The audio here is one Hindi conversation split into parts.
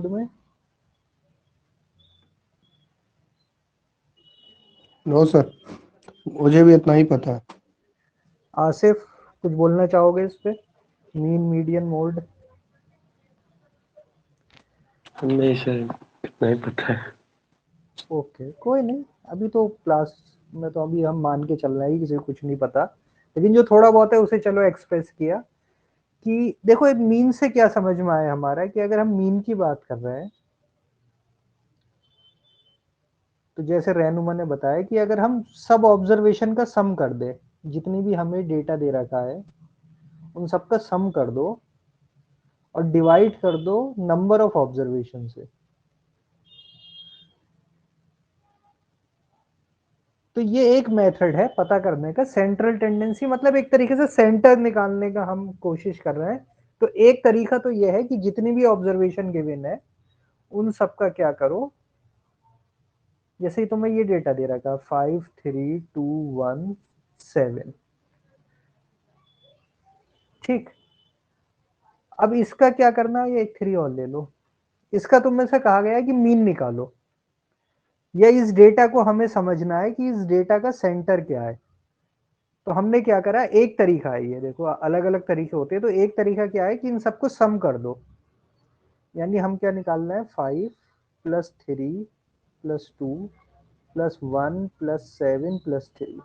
में नो सर, मुझे भी इतना ही पता है। आसिफ कुछ बोलना चाहोगे इस पे? Mean median mode. नहीं सर, इतना ही पता है। ओके, कोई नहीं। अभी तो क्लास में तो अभी हम मान के चल रहे हैं कि किसी को कुछ नहीं पता, लेकिन जो थोड़ा बहुत है उसे चलो एक्सप्रेस किया कि देखो एक मीन से क्या समझ में आया हमारा कि अगर हम मीन की बात कर रहे हैं तो जैसे रेनुमा ने बताया कि अगर हम सब ऑब्जर्वेशन का सम कर दे, जितनी भी हमें डेटा दे रखा है उन सबका सम कर दो और डिवाइड कर दो नंबर ऑफ ऑब्जर्वेशन से, तो ये एक मेथड है पता करने का सेंट्रल टेंडेंसी, मतलब एक तरीके से सेंटर निकालने का हम कोशिश कर रहे हैं। तो एक तरीका तो ये है कि जितनी भी ऑब्जर्वेशन गिवन है उन सबका क्या करो, जैसे ही तुम्हें ये डेटा दे रखा 5 3 2 1 7, ठीक। अब इसका क्या करना है, ये 3 और ले लो। इसका तुम में से कहा गया है कि मीन निकालो, या इस डेटा को हमें समझना है कि इस डेटा का सेंटर क्या है। तो हमने क्या करा, एक तरीका है, ये देखो अलग अलग तरीके होते हैं, तो एक तरीका क्या है कि इन सबको सम कर दो। यानी हम क्या निकालना है, 5 plus 3 plus 2 plus 1 plus 7 plus 3,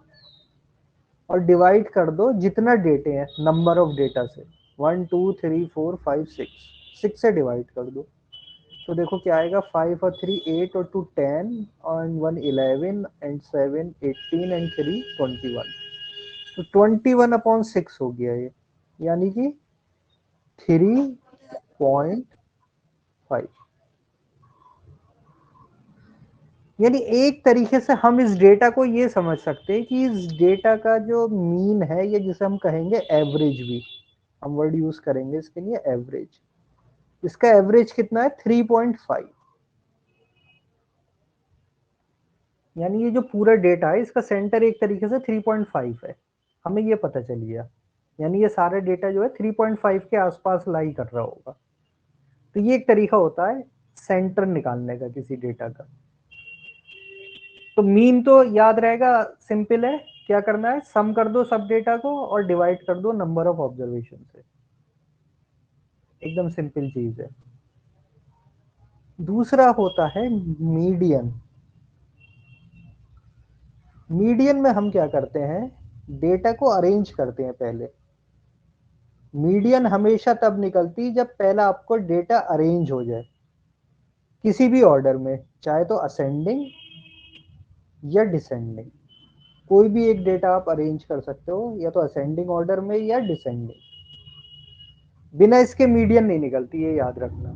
और डिवाइड कर दो जितना डेटे हैं नंबर ऑफ डेटा से, 1 2 3 4 5 6 से डिवाइड कर दो। तो देखो क्या आएगा, 5 और 3 8 और 2 10 और 1 11 एंड 7 18 एंड 3 21, तो 21/6 हो गया ये, यानी कि 3.5। यानी एक तरीके से हम इस डेटा को ये समझ सकते हैं कि इस डेटा का जो मीन है, ये जिसे हम कहेंगे एवरेज, भी हम वर्ड यूज करेंगे इसके लिए एवरेज। इसका एवरेज कितना है, 3.5। यानी ये जो पूरा डेटा है इसका सेंटर एक तरीके से 3.5 है, हमें ये पता चल गया। यानी ये सारा डेटा जो है 3.5 के आसपास लाई कर रहा होगा। तो ये एक तरीका होता है सेंटर निकालने का किसी डेटा का। तो मीन तो याद रहेगा, सिंपल है, क्या करना है, सम कर दो सब डेटा को और डिवाइड कर दो नंबर ऑफ ऑब्जर्वेशन से, एकदम सिंपल चीज है। दूसरा होता है मीडियन। मीडियन में हम क्या करते हैं, डेटा को अरेंज करते हैं पहले। मीडियन हमेशा तब निकलती जब पहला आपको डेटा अरेंज हो जाए किसी भी ऑर्डर में, चाहे तो असेंडिंग या डिसेंडिंग। कोई भी एक डेटा आप अरेंज कर सकते हो, या तो असेंडिंग ऑर्डर में या डिसेंडिंग। बिना इसके मीडियन नहीं निकलती, ये याद रखना,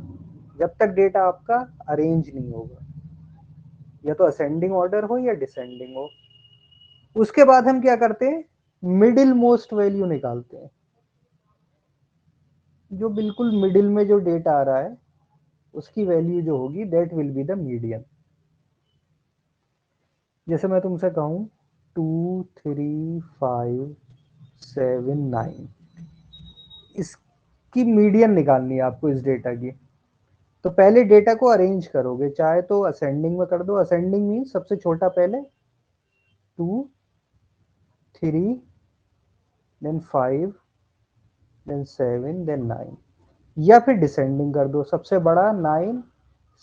जब तक डेटा आपका अरेंज नहीं होगा, या तो असेंडिंग ऑर्डर हो या डिसेंडिंग हो। उसके बाद हम क्या करते हैं, मिडिल मोस्ट वैल्यू निकालते हैं। जो बिल्कुल मिडिल में जो डेटा आ रहा है उसकी वैल्यू जो होगी that will be the median. जैसे मैं तुमसे कहूं 2 3 5 7 9, इसकी मीडियन निकालनी है आपको इस डेटा की। तो पहले डेटा को अरेंज करोगे, चाहे तो असेंडिंग में कर दो। असेंडिंग मीन सबसे छोटा पहले 2 3 देन 5 देन 7 देन 9, या फिर डिसेंडिंग कर दो, सबसे बड़ा 9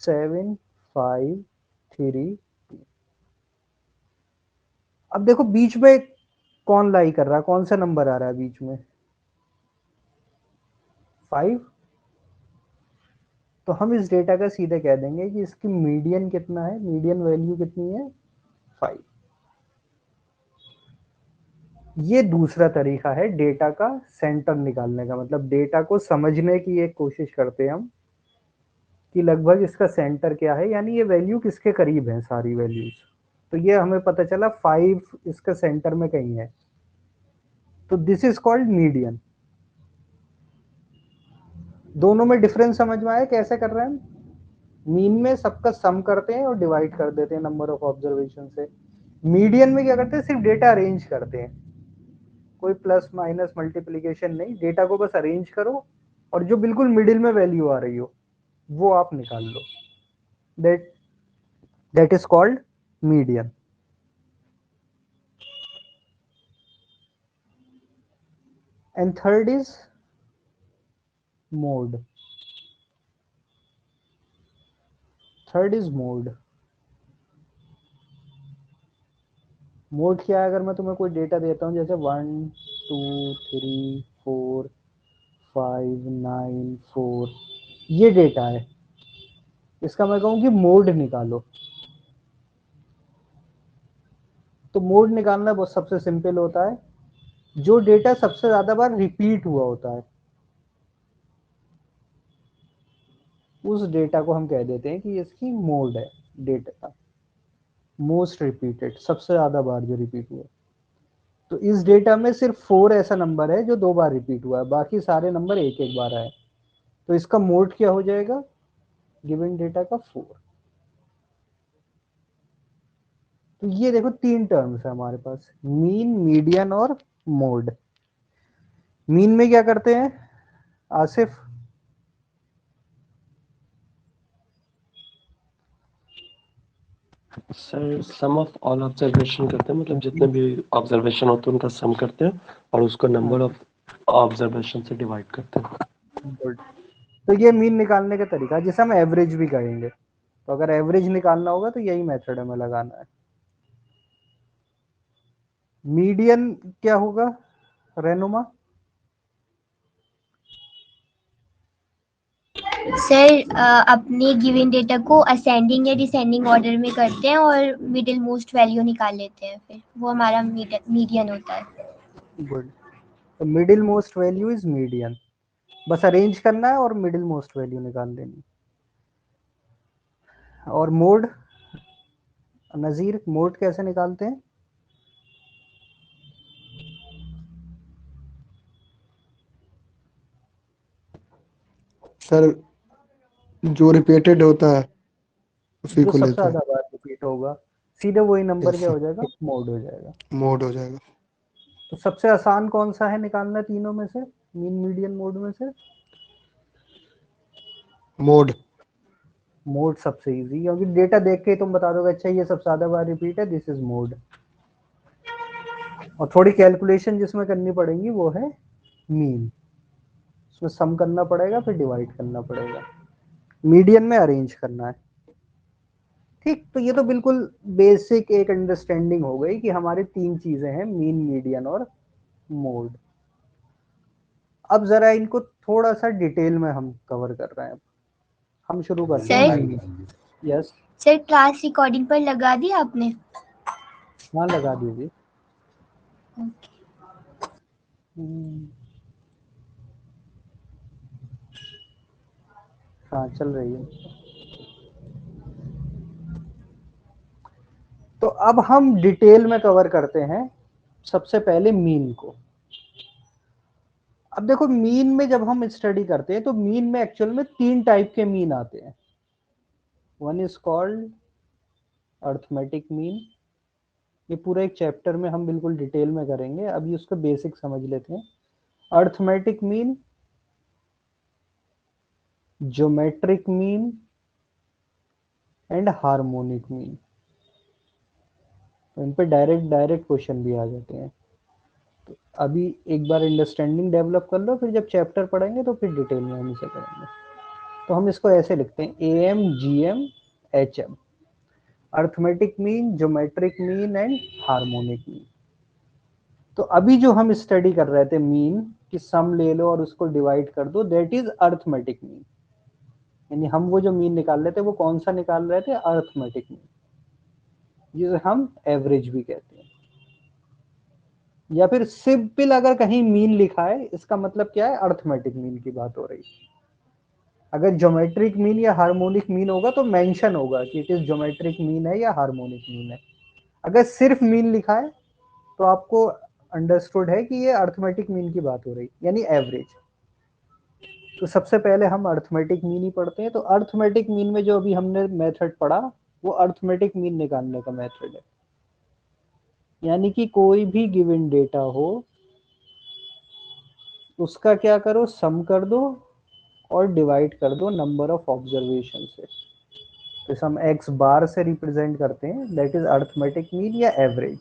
7 5 3। अब देखो बीच में कौन लाई कर रहा है, कौन सा नंबर आ रहा है बीच में, 5। तो हम इस डेटा का सीधे कह देंगे कि इसकी मीडियन कितना है, मीडियन वैल्यू कितनी है, 5। ये दूसरा तरीका है डेटा का सेंटर निकालने का, मतलब डेटा को समझने की एक कोशिश करते हैं हम कि लगभग इसका सेंटर क्या है, यानी ये वैल्यू किसके करीब है सारी वैल्यूज। तो ये हमें पता चला 5 इसका सेंटर में कहीं है, तो दिस इज कॉल्ड मीडियन। दोनों में डिफरेंस समझ में आया कैसे कर रहे हैं हम। मीन में सबका सम करते हैं और डिवाइड कर देते हैं नंबर ऑफ ऑब्जर्वेशन से। मीडियन में क्या करते हैं, सिर्फ डेटा अरेंज करते हैं, कोई प्लस माइनस मल्टीप्लीकेशन नहीं, डेटा को बस अरेंज करो और जो बिल्कुल मिडिल में वैल्यू आ रही हो वो आप निकाल लो, that is called median. And third is mode. Third is mode. Mode क्या है? अगर मैं तुम्हें कोई डेटा देता हूं जैसे 1 2 3 4 5 9 4, ये डेटा है, इसका मैं कहूं कि मोड निकालो। तो मोड निकालना बहुत सबसे सिंपल होता है, जो डेटा सबसे ज्यादा बार रिपीट हुआ होता है उस डेटा को हम कह देते हैं कि इसकी मोड है। डेटा का मोस्ट रिपीटेड, सबसे ज्यादा बार जो रिपीट हुआ। तो इस डेटा में सिर्फ 4 ऐसा नंबर है जो 2 बार रिपीट हुआ है, बाकी सारे नंबर एक एक बार आए। तो इसका मोड क्या हो जाएगा? गिवन डेटा का 4। तो ये देखो 3 टर्म्स है हमारे पास, मीन, मीडियन और मोड। मीन में क्या करते हैं Asif? Sir sum of all observation करते हैं, मतलब जितने भी ऑब्जर्वेशन होते हैं उनका सम करते हैं और उसको नंबर ऑफ ऑब्जर्वेशन से डिवाइड करते हैं। गुड। तो ये मीन निकालने का तरीका है, जिसे हम एवरेज भी कहेंगे। तो अगर एवरेज निकालना होगा तो यही मेथड हमें लगाना है। मीडियन क्या होगा रेनुमा? सर अपने गिवन डेटा को असेंडिंग या डिसेंडिंग ऑर्डर में करते हैं और मिडिल मोस्ट वैल्यू निकाल लेते हैं, फिर वो हमारा मीडियन होता है। गुड। तो middle most value is median, बस अरेंज करना है और मिडिल मोस्ट वैल्यू निकाल लेनी। और मोड, नजीर मोड कैसे निकालते हैं? सर जो रिपीटेड होता है उसी जो को सबसे लेते हैं। ज्यादा बार रिपीट होगा, सीधे वही नंबर यस क्या सर, हो जाएगा? मोड हो जाएगा। मोड हो जाएगा। तो सबसे आसान कौन सा है निकालना तीनों में से, मीन मीडियन मोड में से? मोड। मोड सबसे इजी, क्योंकि डेटा देख के तुम बता दोगे अच्छा ये सबसे ज्यादा बार रिपीट है, दिस इज मोड। और थोड़ी कैलकुलेशन जिसमें करनी पड़ेगी वो है मीन, उसमें सम करना पड़ेगा फिर डिवाइड करना पड़ेगा। मीडियन में अरेंज करना है। ठीक, तो ये तो बिल्कुल बेसिक एक अंडरस्टैंडिंग हो गई कि हमारी 3 चीजें हैं, मीन, मीडियन और मोड। अब जरा इनको थोड़ा सा डिटेल में हम कवर कर रहे हैं। हम शुरू करते हैं sir mean. Yes. Sir class recording पर लगा दी आपने? हाँ लगा दीजिए। ओके। हाँ चल रही है। तो अब हम डिटेल में कवर करते हैं सबसे पहले मीन को। अब देखो मीन में जब हम स्टडी करते हैं तो मीन में एक्चुअल में 3 टाइप के मीन आते हैं। One is called arithmetic mean, ये पूरा एक चैप्टर में हम बिल्कुल डिटेल में करेंगे, अभी उसको बेसिक समझ लेते हैं। Arithmetic mean, geometric mean and harmonic mean. तो इन पे डायरेक्ट क्वेश्चन भी आ जाते हैं। तो अभी एक बार अंडरस्टैंडिंग डेवलप कर लो, फिर जब चैप्टर पढ़ेंगे तो फिर डिटेल में हम इसे करेंगे। तो हम इसको ऐसे लिखते हैं AM GM HM, arithmetic mean, geometric mean and harmonic mean. तो अभी जो हम स्टडी कर रहे थे मीन कि सम ले लो और उसको डिवाइड कर दो, दैट इज अर्थमेटिक मीन। यानी हम वो जो मीन निकाल रहे थे वो कौन सा निकाल रहे थे? अर्थमेटिक मीन, जिसे हम एवरेज भी कहते हैं। या फिर सिंपल अगर कहीं मीन लिखा है इसका मतलब क्या है? अर्थमेटिक मीन की बात हो रही है। अगर ज्योमेट्रिक मीन या हार्मोनिक मीन होगा तो मेंशन होगा कि इट इज ज्योमेट्रिक मीन है या हार्मोनिक मीन है। अगर सिर्फ मीन लिखा है तो आपको अंडरस्टूड है कि ये अर्थमेटिक मीन की बात हो रही, यानी एवरेज। तो सबसे पहले हम अर्थमेटिक मीन ही पढ़ते हैं। तो अर्थमेटिक मीन में जो अभी हमने मेथड पढ़ा वो अर्थमेटिक मीन निकालने का मेथड है। यानी कि कोई भी गिवन डेटा हो उसका क्या करो? सम कर दो और डिवाइड कर दो नंबर ऑफ ऑब्जर्वेशन से। तो इसे हम x बार से रिप्रेजेंट करते हैं, दैट इज अर्थमेटिक मीन या एवरेज।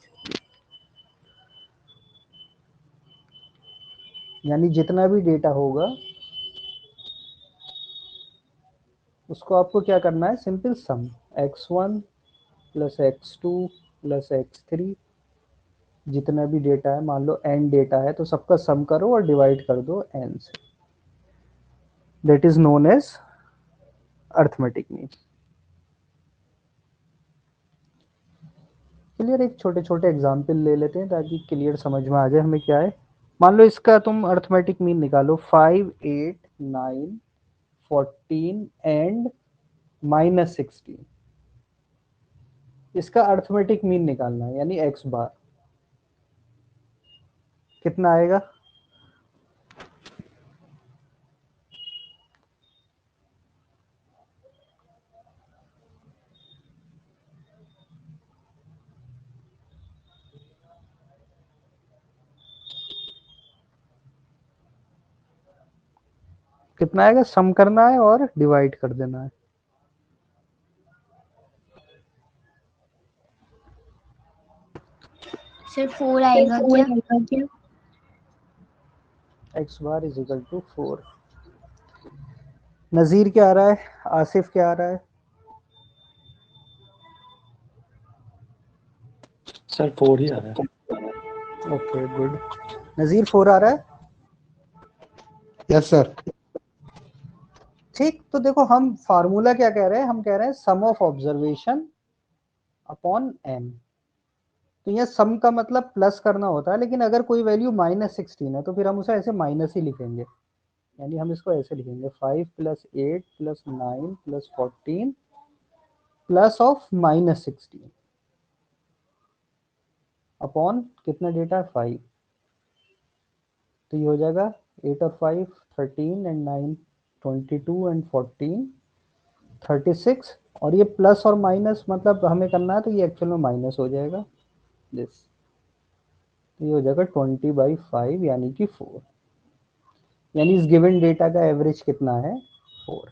यानी जितना भी डेटा होगा उसको आपको क्या करना है, सिंपल सम x1 plus x2 plus x3, जितना भी डेटा है, मान लो n डेटा है तो सबका सम करो और डिवाइड कर दो n से, that is known as arithmetic mean. Clear? एक छोटे छोटे एग्जाम्पल ले लेते हैं ताकि क्लियर समझ में आ जाए हमें क्या है। मान लो इसका तुम अर्थमेटिक मीन निकालो 5, 8, 9, 14 एंड -16। इसका अर्थमेटिक मीन निकालना है यानी x बार कितना आएगा। कितना आएगा, सम करना है और डिवाइड कर देना है। सर 4 आएगा क्या? x bar is equal to 4। Nazir क्या आ रहा है, आसिफ क्या आ रहा है? सर 4 ही आ रहा है। Okay good. नजीर 4 आ रहा है। Yes sir. ठीक, तो देखो हम फार्मूला क्या कह रहे हैं, हम कह रहे हैं सम ऑफ ऑब्जर्वेशन अपॉन n। तो यहाँ सम का मतलब प्लस करना होता है, लेकिन अगर कोई वैल्यू -16 है तो फिर हम उसे ऐसे माइनस ही लिखेंगे। यानी हम इसको ऐसे लिखेंगे 5 plus 8 plus 9 plus 14 plus of -16 upon कितना डेटा है 5। तो ये हो जाएगा 8 और 5 13 एंड 9 22 एंड 14 36। और ये प्लस और माइनस मतलब हमें करना है तो ये एक्चुअल में माइनस हो जाएगा दिस। तो ये हो जाएगा 20/5 यानी कि 4। यानी इस गिवन डेटा का एवरेज कितना है 4,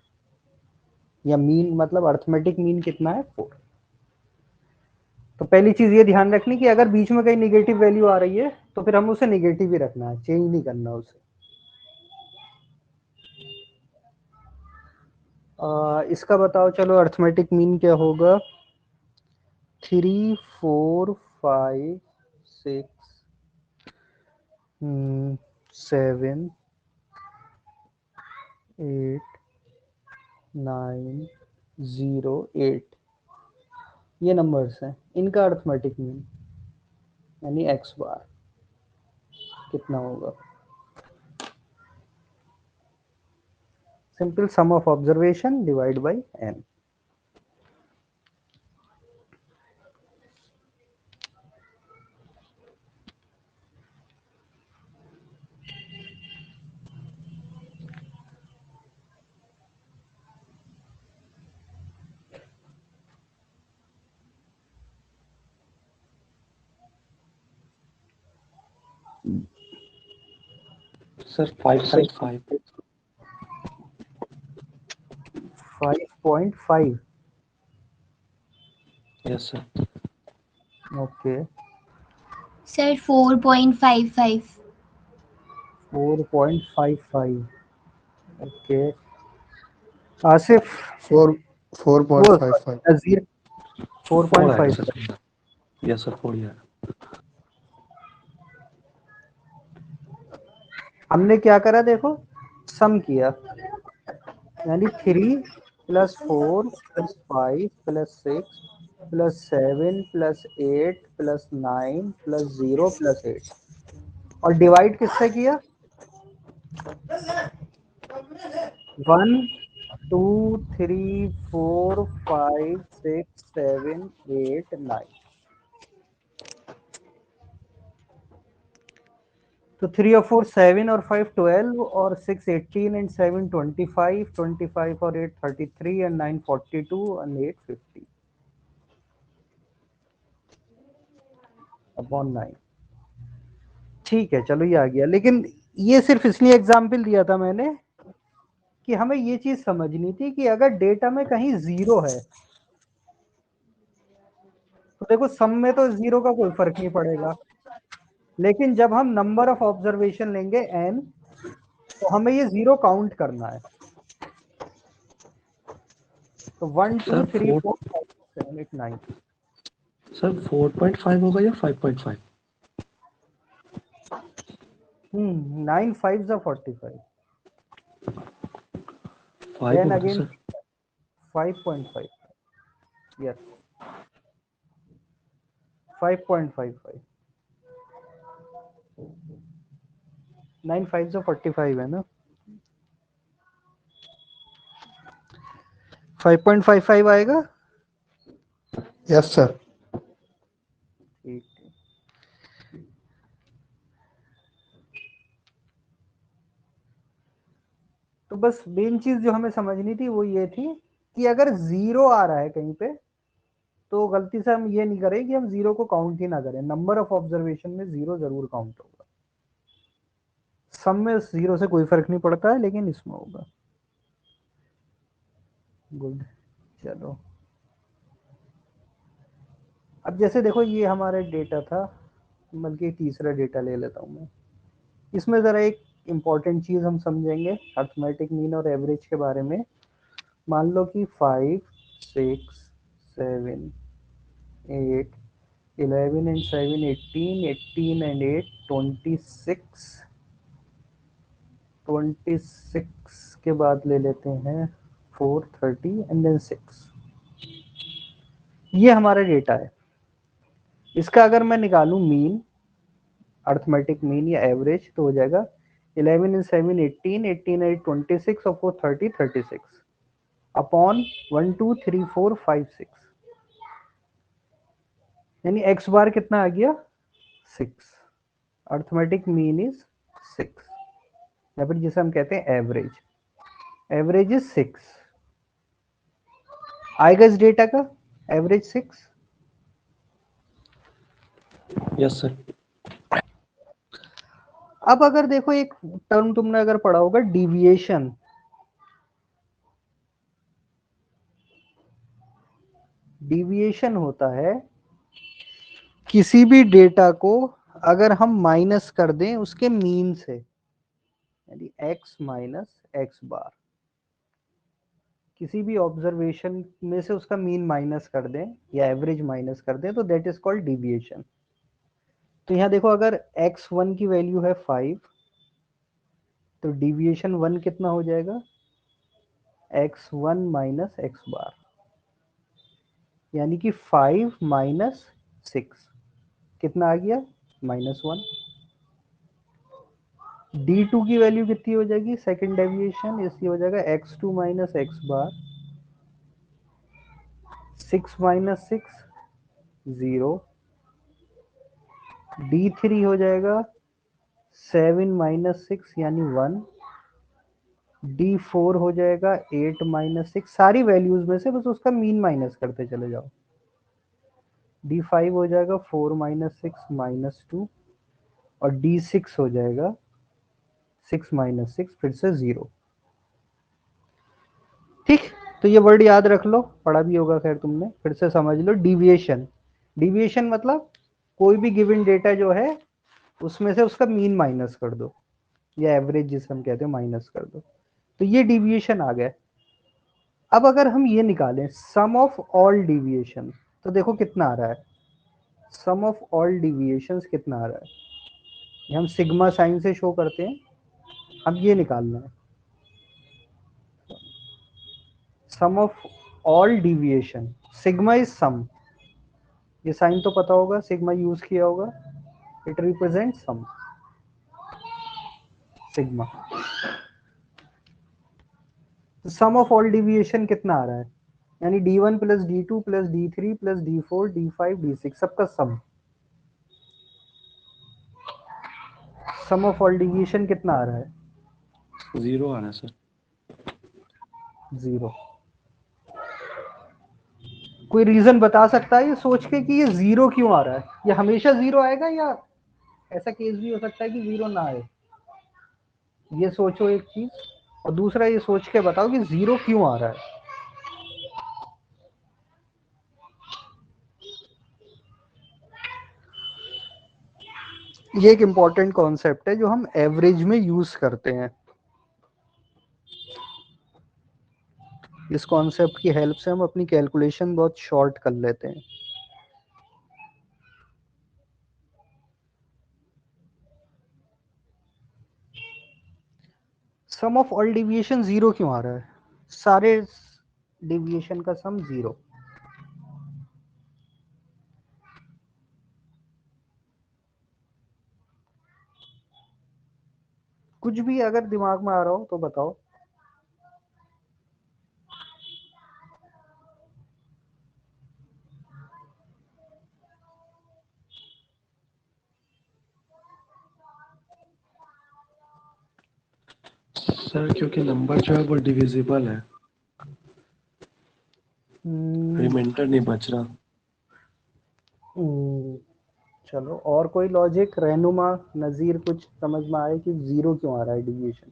या मीन मतलब अर्थमेटिक मीन कितना है 4। तो पहली चीज ये ध्यान रखनी कि अगर बीच में कहीं निगेटिव वैल्यू आ रही है तो फिर हम उसे निगेटिव ही रखना है, चेंज नहीं करना उसे। इसका बताओ चलो अर्थमेटिक मीन क्या होगा। 3, 4, 5, 6, 7, 8, 9, 0, 8, ये नंबर्स हैं, इनका अर्थमेटिक मीन यानी x बार कितना होगा। Simple some of observation divide by n। Sir 5.5। 5.5 yes sir. Okay. Sir 4.55। 4.55 okay. Asif 4.55। नजीर 4 आएगा 4.5। सर। यस सर 4 ही आएगा। हमने क्या करा देखो, सम किया यानी 3 plus 4 plus 5 plus 6 plus 7 plus 8 plus 9 plus 0 plus 8, और डिवाइड किससे किया 1 2 3 4 5 6 7 8 9। तो 3 और 4 7 और 5 12 और 6 18 एंड 7 25 25 और 8 33 एंड 9 42 एंड 8 50 अपॉन 9। ठीक है चलो ये आ गया, लेकिन ये सिर्फ इसलिए एग्जाम्पल दिया था मैंने कि हमें ये चीज समझनी थी कि अगर डेटा में कहीं 0 है तो देखो सम में तो 0 का कोई फर्क नहीं पड़ेगा, लेकिन जब हम नंबर ऑफ ऑब्जर्वेशन लेंगे n तो हमें ये 0 काउंट करना है। तो 1 2 सर 3 4 5 6 7 8 9 सर 4.5 होगा या 5.5? 9 5s are 45, 5 then होगा again sir. 5.5, yes 5.55, 9 5s are 45 है ना, 5.55 आएगा। Yes sir. ठीक है, तो बस मेन चीज जो हमें समझनी थी वो ये थी कि अगर 0 आ रहा है कहीं पे तो गलती से हम ये नहीं करें कि हम 0 को काउंट ही ना करें, नंबर ऑफ ऑब्जर्वेशन में 0 जरूर काउंट होगा। सम में 0 से कोई फर्क नहीं पड़ता है, लेकिन इसमें होगा। गुड, चलो अब जैसे देखो ये हमारा डेटा था, बल्कि तीसरा डेटा ले लेता हूँ मैं। इसमें ज़रा एक इम्पॉर्टेंट चीज़ हम समझेंगे अर्थमेटिक मीन और एवरेज के बारे में। मान लो कि 5 6 7 8 11 and 7 18 18 and 8 26 26 के बाद ले लेते हैं 4 30 एंड देन 6। ये हमारा डेटा है। इसका अगर मैं निकालूं मीन, अर्थमेटिक मीन या एवरेज, तो हो जाएगा 11 and 7 18 18 and 8 26 और 4 30 36 अपॉन 1 2 3 4 5 6, यानी एक्स बार कितना आ गया 6। अर्थमेटिक मीन इज 6, या फिर जिसे हम कहते हैं एवरेज, एवरेज इज 6। आएगा इस डेटा का एवरेज 6। Yes sir. अब अगर देखो एक टर्म तुमने अगर पढ़ा होगा डिविएशन, डिविएशन होता है किसी भी डेटा को अगर हम माइनस कर दें उसके मीन से, यानी x माइनस एक्स बार, किसी भी ऑब्जर्वेशन में से उसका मीन माइनस कर दें या एवरेज माइनस कर दें तो दैट इज कॉल्ड डिविएशन। तो यहाँ देखो अगर x1 की वैल्यू है 5 तो डिविएशन 1 कितना हो जाएगा x1 माइनस एक्स बार, यानी कि 5 माइनस 6 कितना आ गया -1। d2 की वैल्यू कितनी हो जाएगी सेकंड डेविएशन, इसलिए हो जाएगा x2 माइनस एक्स बार, 6 माइनस 6 0। d3 हो जाएगा 7 माइनस 6 यानी 1। d4 हो जाएगा 8 माइनस 6, सारी वैल्यूज में से बस उसका मीन माइनस करते चले जाओ। d5 हो जाएगा 4 माइनस 6 -2 और d6 हो जाएगा 6 माइनस 6 फिर से 0। ठीक, तो ये वर्ड याद रख लो, पढ़ा भी होगा खैर तुमने, फिर से समझ लो। डिविएशन, डिविएशन मतलब कोई भी गिवन डेटा जो है उसमें से उसका मीन माइनस कर दो, या एवरेज जिसे हम कहते हैं माइनस कर दो, तो ये डिविएशन आ गया। अब अगर हम ये निकालें सम ऑफ ऑल डिविएशन, तो देखो कितना आ रहा है, सम ऑफ ऑल डिविएशंस कितना आ रहा है, ये हम सिग्मा साइन से शो करते हैं। अब ये निकालना है sum of all deviation, sigma is sum, ये साइन तो पता होगा, सिग्मा यूज किया होगा, it represent sum, sigma. Sum of all deviation कितना आ रहा है, यानी d1 plus d2 plus d3 plus d4 d5 d6 सबका सम। सम ऑफ ऑल डिविएशन कितना आ रहा है 0 आ रहा है सर। 0। कोई रीजन बता सकता है ये सोच के कि ये 0 क्यों आ रहा है, ये हमेशा 0 आएगा या ऐसा केस भी हो सकता है कि 0 ना आए, ये सोचो एक चीज। और दूसरा ये सोच के बताओ कि 0 क्यों आ रहा है। ये एक इंपॉर्टेंट कॉन्सेप्ट है जो हम एवरेज में यूज करते हैं। इस कॉन्सेप्ट की हेल्प से हम अपनी कैलकुलेशन बहुत शॉर्ट कर लेते हैं। सम ऑफ ऑल डिविएशन 0 क्यों आ रहा है? सारे डिविएशन का सम 0। कुछ भी अगर दिमाग में आ रहा हो तो बताओ। सर क्योंकि नंबर जो है वो डिविजिबल है, रिमाइंडर नहीं बच रहा। चलो और कोई लॉजिक, रहनुमा, नजीर, कुछ समझ में आए कि 0 क्यों आ रहा है डिविएशन?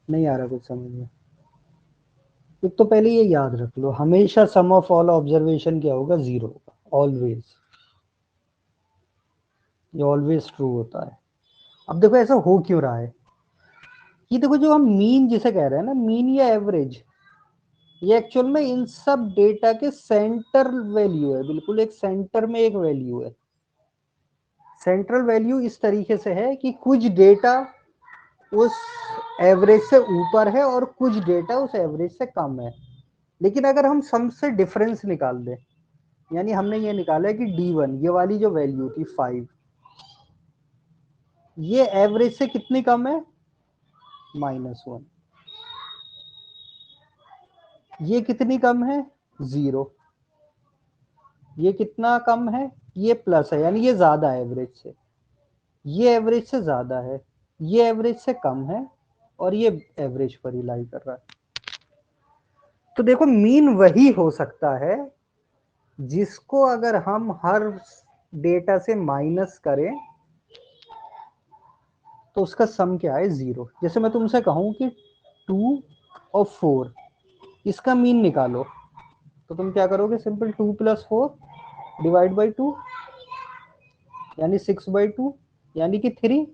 नहीं आ रहा कुछ समझ में? एक तो पहले ये याद रख लो, हमेशा सम ऑफ ऑल ऑब्जर्वेशन क्या होगा? 0 होगा, ऑलवेज। ये ऑलवेज ट्रू होता है। अब देखो ऐसा हो क्यों रहा है। ये देखो जो हम मीन जिसे कह रहे हैं ना, मीन या एवरेज, ये एक्चुअल में इन सब डेटा के सेंटर वैल्यू है। बिल्कुल एक सेंटर में एक वैल्यू है। सेंट्रल वैल्यू इस तरीके से है कि कुछ डेटा उस एवरेज से ऊपर है और कुछ डेटा उस एवरेज से कम है। लेकिन अगर हम सम से डिफरेंस निकाल दें, यानी हमने ये निकाला है कि D1 ये वाली जो वैल्यू थी 5, ये एवरेज से कितनी कम है? -1। ये कितनी कम है? 0। ये कितना कम है? ये प्लस है, यानी ये ज्यादा है एवरेज से। ये एवरेज से ज्यादा है, ये एवरेज से कम है, और ये एवरेज पर ही लाई कर रहा है। तो देखो मीन वही हो सकता है जिसको अगर हम हर डेटा से माइनस करें तो उसका सम क्या है? 0। जैसे मैं तुमसे कहूं कि 2 और 4 इसका मीन निकालो, तो तुम क्या करोगे? सिंपल 2 + 4 डिवाइड बाई 2, यानी 6/2, यानी कि 3।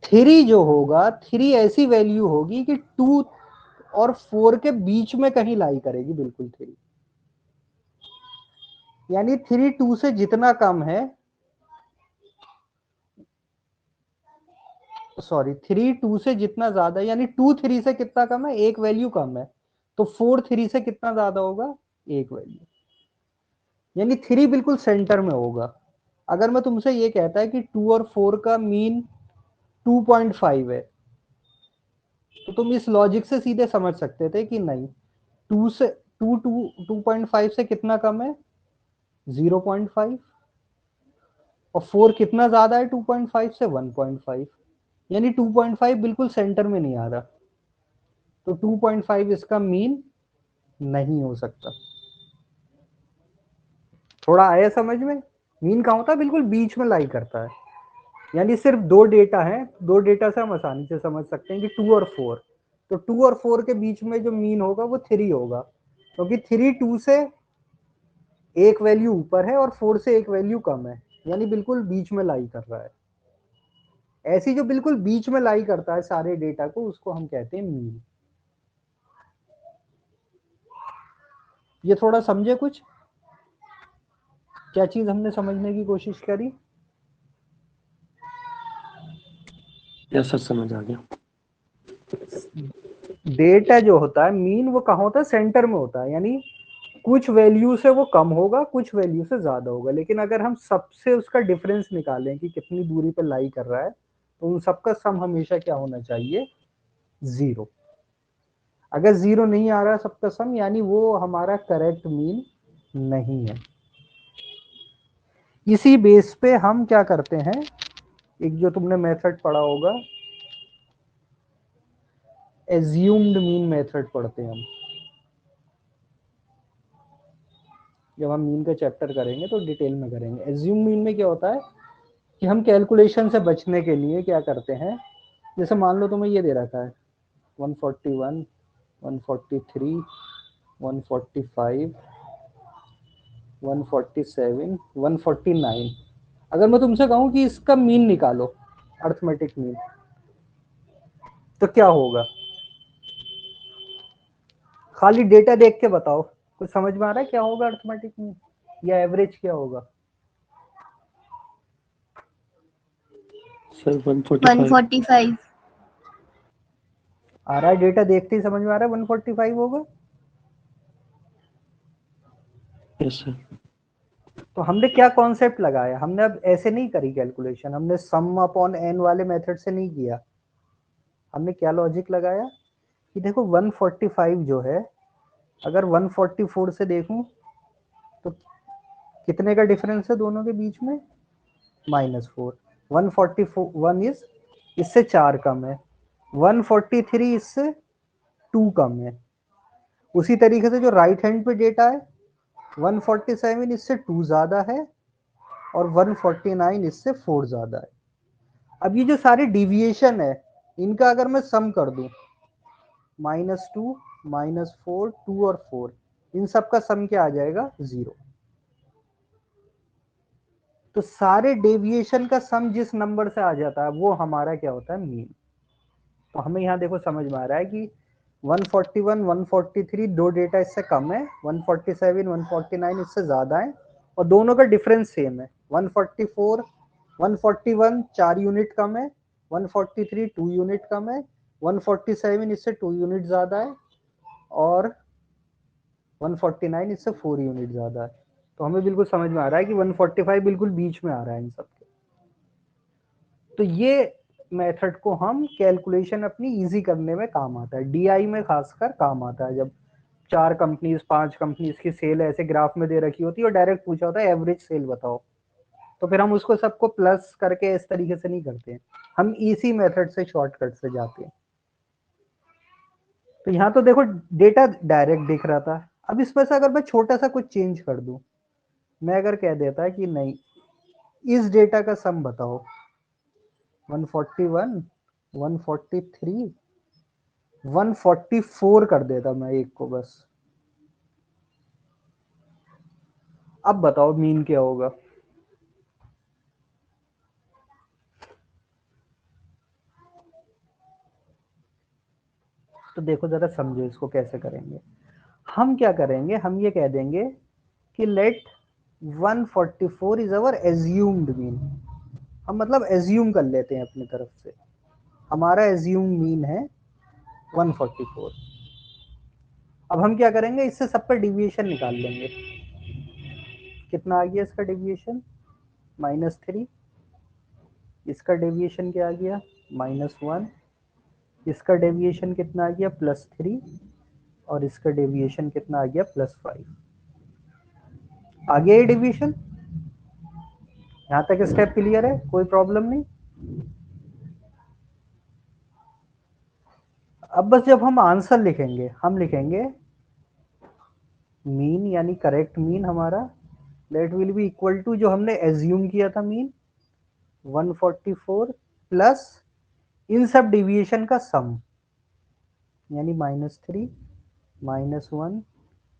3 जो होगा, 3 ऐसी वैल्यू होगी कि 2 और 4 के बीच में कहीं लाई करेगी, बिल्कुल 3। यानी 3 2 से जितना कम है, सॉरी 3 2 से जितना ज्यादा, यानी 2 3 से कितना कम है? एक वैल्यू कम है। तो 4 3 से कितना ज्यादा होगा? एक वैल्यू। यानी 3 बिल्कुल सेंटर में होगा। अगर मैं तुमसे ये कहता है कि 2 और 4 का मीन 2.5 है, तो तुम इस लॉजिक से सीधे समझ सकते थे कि नहीं, 2 से 2.5 से कितना कम है? 0.5। और 4 कितना ज्यादा है 2.5 से? 1.5। यानी 2.5 बिल्कुल सेंटर में नहीं आ रहा, तो 2.5 इसका मीन नहीं हो सकता। थोड़ा आया समझ में? मीन कहाँ होता है? बिल्कुल बीच में लाई करता है। यानी सिर्फ 2 डेटा है, 2 डेटा से हम आसानी से समझ सकते हैं कि 2 और 4, तो 2 और 4 के बीच में जो मीन होगा वो 3 होगा, क्योंकि 3 2 से एक वैल्यू ऊपर है और 4 से एक वैल्यू कम है, यानी बिल्कुल बीच में लाई कर रहा है। ऐसी जो बिल्कुल बीच में लाई करता है सारे डेटा को, उसको हम कहते हैं मीन। ये थोड़ा समझे कुछ? क्या चीज हमने समझने की कोशिश करी? यस सर, समझ आ गया। डेटा जो होता है मीन, वो कहाँ होता है? सेंटर में होता है। यानी कुछ वैल्यू से वो कम होगा, कुछ वैल्यू से ज्यादा होगा। लेकिन अगर हम सबसे उसका डिफरेंस निकालें कि कितनी दूरी पर लाई कर रहा है, तो उन सबका सम हमेशा क्या होना चाहिए? 0। अगर 0 नहीं आ रहा सबका सम, यानी वो हमारा करेक्ट मीन नहीं है। इसी बेस पे हम क्या करते हैं, एक जो तुमने मेथड पढ़ा होगा, एज्यूम्ड मीन मेथड पढ़ते हैं हम। जब हम मीन का चैप्टर करेंगे तो डिटेल में करेंगे। एज्यूम मीन में क्या होता है कि हम कैलकुलेशन से बचने के लिए क्या करते हैं, जैसे मान लो तुम्हें ये दे रखा है 141, 143, 145, 147, 149। अगर मैं तुमसे कहूं कि इसका मीन निकालो, अर्थमेटिक मीन, तो क्या होगा? खाली डेटा देख के बताओ, कुछ समझ में आ रहा है क्या होगा अर्थमेटिक मीन या एवरेज क्या होगा? सर 145 145। आ रहा है, डेटा देखते ही समझ में आ रहा है 145 होगा। Yes sir. तो हमने क्या कॉन्सेप्ट लगाया, हमने अब ऐसे नहीं करी कैलकुलेशन, हमने सम अपॉन एन वाले मेथड से नहीं किया। हमने क्या लॉजिक लगाया कि देखो 145 जो है, अगर 144 से देखूं तो कितने का डिफरेंस है दोनों के बीच में? -4। 141 इज इससे 4 कम है, 143 इससे 2 कम है। उसी तरीके से जो राइट हैंड पे डेटा है 147 इससे 2 ज्यादा है और 149 इससे 4 ज्यादा है। अब ये जो सारे डिविएशन है इनका अगर मैं सम कर दूं, -2, -4, 2 और 4, इन सब का सम क्या आ जाएगा? 0। तो सारे डेविएशन का सम जिस नंबर से आ जाता है वो हमारा क्या होता है? मीन। तो हमें यहाँ देखो समझ में आ रहा है कि 141, 143 दो डेटा इससे कम है, 147, 149 इससे ज्यादा है और दोनों का डिफरेंस सेम है। 144, 141 4 यूनिट कम है, 143 2 यूनिट कम है, 147 इससे 2 यूनिट ज्यादा है और 149 इससे 4 यूनिट ज्यादा है। तो हमें बिल्कुल समझ में आ रहा है कि 145 बिल्कुल बीच में आ रहा है इन सब के। तो ये मेथड को हम कैलकुलेशन अपनी इजी करने में काम आता है, डीआई में खासकर काम आता है। जब 4 कंपनीज 5 कंपनीज की सेल ऐसे ग्राफ में दे रखी होती है और डायरेक्ट पूछा होता है एवरेज सेल बताओ, तो फिर हम उसको सबको प्लस करके इस तरीके से नहीं करते हैं, हम इसी मेथड से शॉर्टकट से जाते हैं। तो यहाँ तो देखो डेटा डायरेक्ट दिख रहा था। अब इसमें से अगर मैं छोटा सा कुछ चेंज कर दूं, मैं अगर कह देता कि नहीं इस डेटा का सम बताओ, 141, 143, 144 कर देता मैं एक को बस। अब बताओ मीन क्या होगा? तो देखो जरा समझो इसको कैसे करेंगे। हम क्या करेंगे, हम ये कह देंगे कि let 144 is our assumed mean. हम मतलब एज्यूम कर लेते हैं अपनी तरफ से, हमारा एज्यूम मीन है 144। अब हम क्या करेंगे, इससे सब पर डिविएशन निकाल लेंगे। कितना आ गया इसका डिविएशन? -3। इसका डेविएशन क्या आ गया? -1। इसका डेविएशन कितना आ गया? +3। और इसका डेविएशन कितना आ गया? +5। आ गया ये डेविएशन? यहाँ तक स्टेप क्लियर है, कोई प्रॉब्लम नहीं। अब बस जब हम आंसर लिखेंगे, हम लिखेंगे मीन यानी करेक्ट मीन हमारा that will be equal to जो हमने एज्यूम किया था मीन 144 प्लस इन सब डिविएशन का सम यानी -3, -1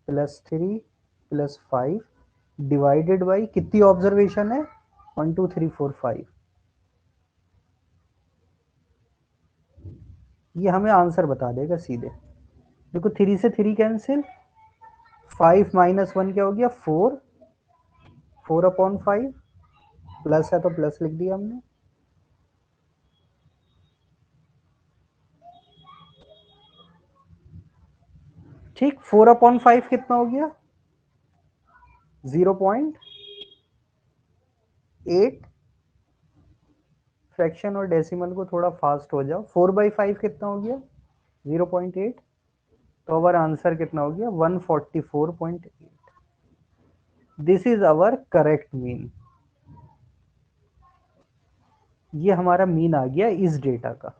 +3 +5 डिवाइडेड बाई कितनी ऑब्जर्वेशन है? 1 2 3 4 5। ये हमें आंसर बता देगा सीधे। देखो 3 से 3 कैंसिल, 5 -1 क्या हो गया? 4, 4/5 प्लस है तो प्लस लिख दिया हमने। ठीक, 4/5 कितना हो गया? 0.8। फ्रैक्शन और डेसिमल को थोड़ा फास्ट हो जाओ। 4/5 कितना हो गया? 0.8। तो अवर आंसर कितना हो गया? 144.8। This is our correct mean. ये हमारा मीन आ गया इस डेटा का,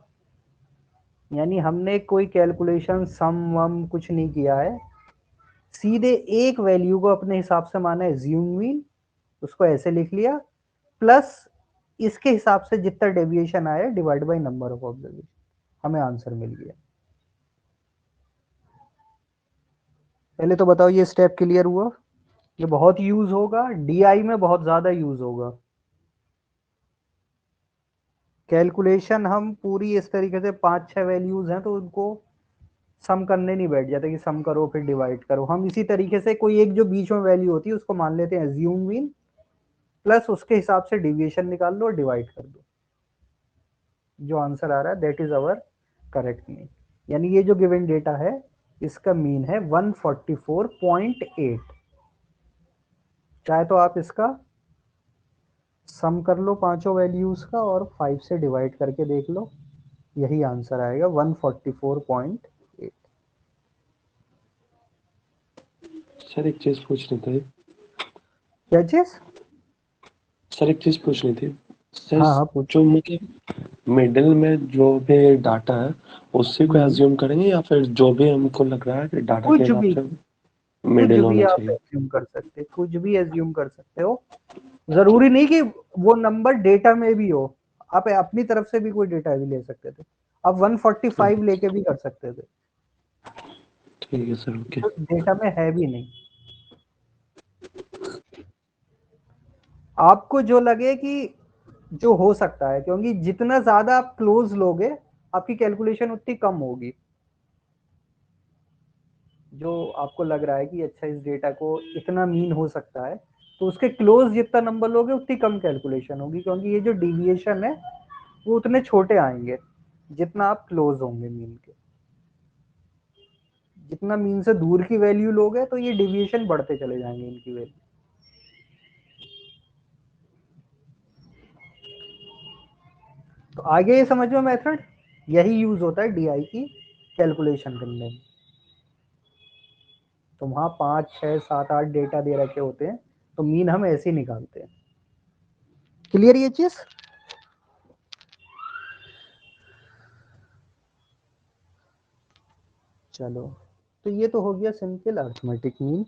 यानी हमने कोई कैलकुलेशन सम वम कुछ नहीं किया है, सीधे एक वैल्यू को अपने हिसाब से माना एज्यूम मीन, उसको ऐसे लिख लिया, प्लस इसके हिसाब से जितना डेविएशन आया divide by number of observation, हमें आंसर मिल गया। पहले तो बताओ ये स्टेप क्लियर हुआ? ये बहुत यूज होगा, डीआई में बहुत ज्यादा यूज होगा। कैलकुलेशन हम पूरी इस तरीके से 5-6 वैल्यूज हैं तो उनको सम करने नहीं बैठ जाते कि सम करो फिर डिवाइड करो। हम इसी तरीके से कोई एक जो बीच में वैल्यू होती है उसको मान लेते हैं एज्यूम मीन, प्लस उसके हिसाब से डेविएशन निकाल लो और डिवाइड कर दो। जो आंसर आ रहा है that is our correct mean. यानी ये जो गिवन डेटा है इसका मीन है 144.8। चाहे तो आप इसका सम कर लो पांचों वैल्यूज का और 5 से डिवाइड करके देख लो, यही आंसर आएगा 144.8। सर एक चीज पूछनी थी। क्या चीज? सर एक चीज पूछनी थी सर। हाँ हाँ पूछ। जो मतलब मिडिल में जो भी डाटा है उसी को एज्यूम करेंगे या फिर जो भी हमको लग रहा है कि डाटा के कुछ हिसाब भी, से कुछ मिडिल भी होना आप चाहिए? एज्यूम कर सकते, कुछ भी एज्यूम कर सकते हो। जरूरी नहीं कि वो नंबर डेटा में भी हो, आप अपनी तरफ से भी कोई डेटा भी ले सकते थे। आप 145 लेके भी कर सकते थे, ठीक है सर, ओके। तो डेटा में है भी नहीं। आपको जो लगे कि जो हो सकता है, क्योंकि जितना ज्यादा आप क्लोज लोगे आपकी कैलकुलेशन उतनी कम होगी। जो आपको लग रहा है कि अच्छा इस डेटा को इतना मीन हो सकता है, तो उसके क्लोज जितना नंबर लोगे उतनी कम कैलकुलेशन होगी, क्योंकि ये जो डिविएशन है वो उतने छोटे आएंगे जितना आप क्लोज होंगे मीन के। जितना मीन से दूर की वैल्यू लोगे तो ये डिविएशन बढ़ते चले जाएंगे इनकी वैल्यू। तो आगे ये समझो मेथड, यही यूज होता है डीआई की कैलकुलेशन करने में। तो वहां 5, 6, 7, 8 डेटा दे रखे होते हैं तो मीन हम ऐसे ही निकालते हैं। क्लियर ये चीज? चलो, तो ये तो हो गया सिंपल अर्थमेटिक मीन।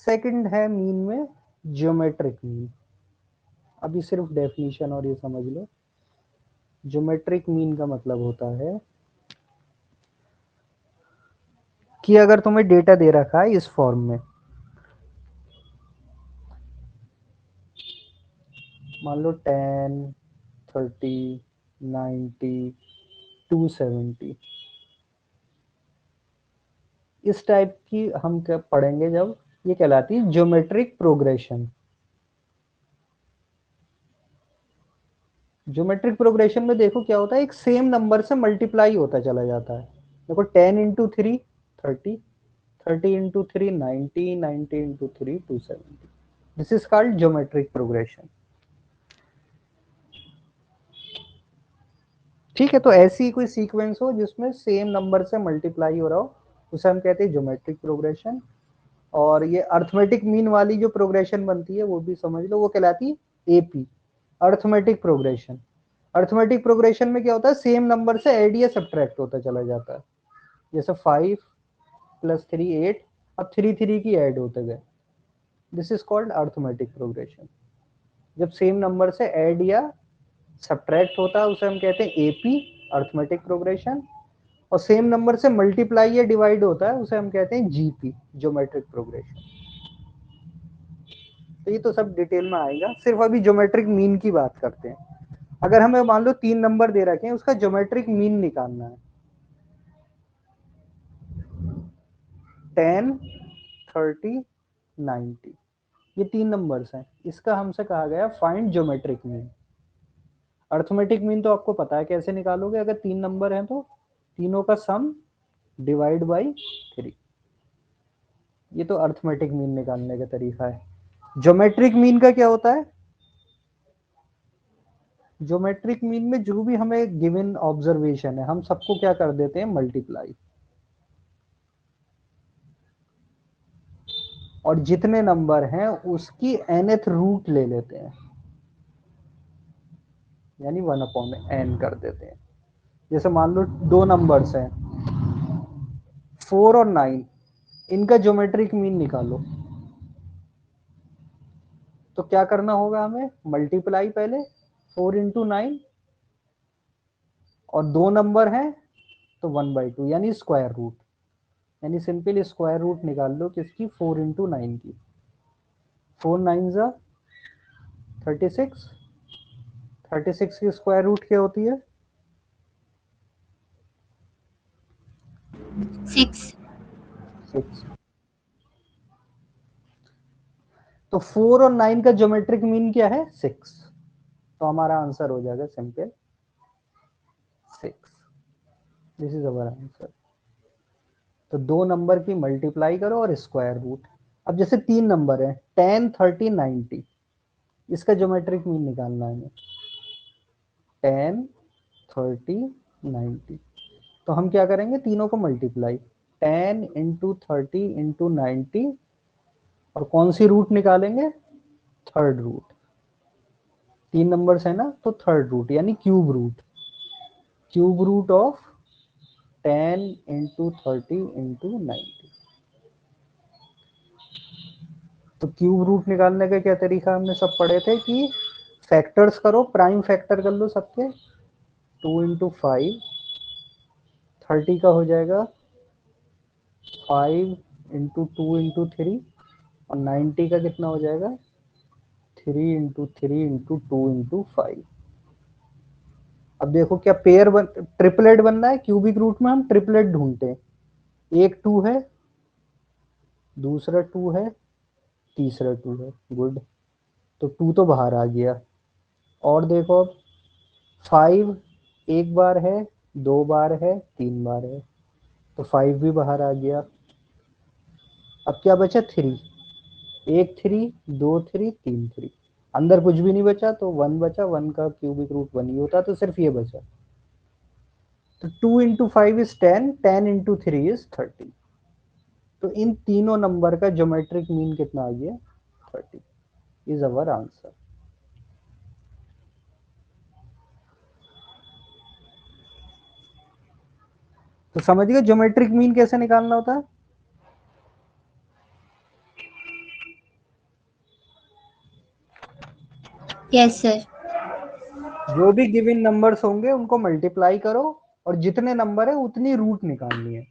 सेकंड है मीन में ज्योमेट्रिक मीन। अभी सिर्फ डेफिनेशन और ये समझ लो। ज्योमेट्रिक मीन का मतलब होता है कि अगर तुम्हें डेटा दे रखा है इस फॉर्म में, मान लो 10, 30, 90, 270, इस टाइप की हम क्या पढ़ेंगे जब, ये कहलाती है ज्योमेट्रिक प्रोग्रेशन। ज्योमेट्रिक प्रोग्रेशन में देखो क्या होता है, एक सेम नंबर से मल्टीप्लाई होता चला जाता है। देखो 10 into 3 30, 30 into 3 90, 90 into 3 270। This is called geometric progression. ठीक है, तो ऐसी कोई सीक्वेंस हो जिसमें सेम नंबर से मल्टीप्लाई हो रहा हो, उसे हम कहते हैं ज्योमेट्रिक प्रोग्रेशन। और ये अर्थमेटिक मीन वाली जो प्रोग्रेशन बनती है वो भी समझ लो, वो कहलाती है AP, arithmetic progression. Arithmetic progression में क्या होता है, सेम नंबर से एड या सब्ट्रैक्ट होता चला जाता है। जैसे 5 + 3 8, अब 3 3 की ऐड होते गए। This is called arithmetic progression. जब सेम नंबर से ऐड या सब्ट्रैक्ट होता है उसे हम कहते हैं एपी, अर्थमेटिक प्रोग्रेशन। और सेम नंबर से मल्टीप्लाई या डिवाइड होता है उसे हम कहते हैं जीपी, ज्योमेट्रिक प्रोग्रेशन। तो ये तो सब डिटेल में आएगा, सिर्फ अभी ज्योमेट्रिक मीन की बात करते हैं। अगर हमें मान लो 3 नंबर दे रखे हैं, उसका ज्योमेट्रिक मीन निकालना है, 10, 30, 90, ये 3 नंबर्स हैं, इसका हमसे कहा गया find geometric mean. Arithmetic mean तो आपको पता है कैसे निकालोगे, अगर 3 नंबर हैं तो तीनों का सम डिवाइड बाई 3। ये तो अर्थमेटिक मीन निकालने का तरीका है। ज्योमेट्रिक मीन का क्या होता है, ज्योमेट्रिक मीन में जो भी हमें गिवन ऑब्जर्वेशन है हम सबको क्या कर देते हैं, मल्टीप्लाई। और जितने नंबर हैं उसकी nth रूट ले लेते हैं, यानी 1/n कर देते हैं। जैसे मान लो 2 नंबर्स हैं 4 और 9, इनका ज्योमेट्रिक मीन निकालो। तो क्या करना होगा हमें, मल्टीप्लाई पहले 4 इंटू 9, और 2 नंबर हैं तो 1/2 यानी स्क्वायर रूट, यानी सिंपल स्क्वायर रूट निकाल लो किसकी, 4 इंटू 9 की। 4 9 जा 36, 36 की स्क्वायर रूट क्या होती है, 6। 6। तो 4 और 9 का ज्योमेट्रिक मीन क्या है, 6। तो हमारा आंसर हो जाएगा simple 6। This is our answer. तो 2 नंबर की मल्टीप्लाई करो और स्क्वायर रूट। अब जैसे 3 नंबर है 10 30 90, इसका ज्योमेट्रिक मीन निकालना है हमें, 10 30 90। तो हम क्या करेंगे, तीनों को मल्टीप्लाई, 10 इंटू 30 इंटू 90, और कौन सी रूट निकालेंगे, थर्ड रूट। 3 नंबर्स है ना, तो थर्ड रूट यानी cube root, cube root of 10 into 30 into 90। तो क्यूब रूट निकालने का क्या तरीका हमने सब पढ़े थे कि फैक्टर्स करो, प्राइम फैक्टर कर लो सबके, 2 इंटू 5, 30 का हो जाएगा 5 इंटू 2 इंटू 3, और 90 का कितना हो जाएगा, 3 इंटू 3 इंटू 2 इंटू 5। अब देखो क्या पेयर ट्रिपलेट बनना है, क्यूबिक रूट में हम ट्रिपलेट ढूंढते हैं, एक 2 है, दूसरा 2 है, तीसरा 2 है, गुड। तो 2 तो बाहर आ गया। और देखो अब 5 एक बार है, 2 बार है, 3 बार है, तो 5 भी बाहर आ गया। अब क्या बचा, 3, एक 3, 2 3, 3 3, अंदर कुछ भी नहीं बचा, तो 1 बचा, 1 का क्यूबिक रूट 1 ही होता, तो सिर्फ ये बचा। तो 2 इंटू 5 इज 10, 10 इंटू 3 इज 30। तो इन तीनों नंबर का ज्योमेट्रिक मीन कितना आ गया, 30 इज अवर आंसर। तो समझ गए ज्योमेट्रिक मीन कैसे निकालना होता है। Yes sir. जो भी गिवन नंबर्स होंगे उनको मल्टीप्लाई करो, और जितने नंबर है उतनी रूट निकालनी है।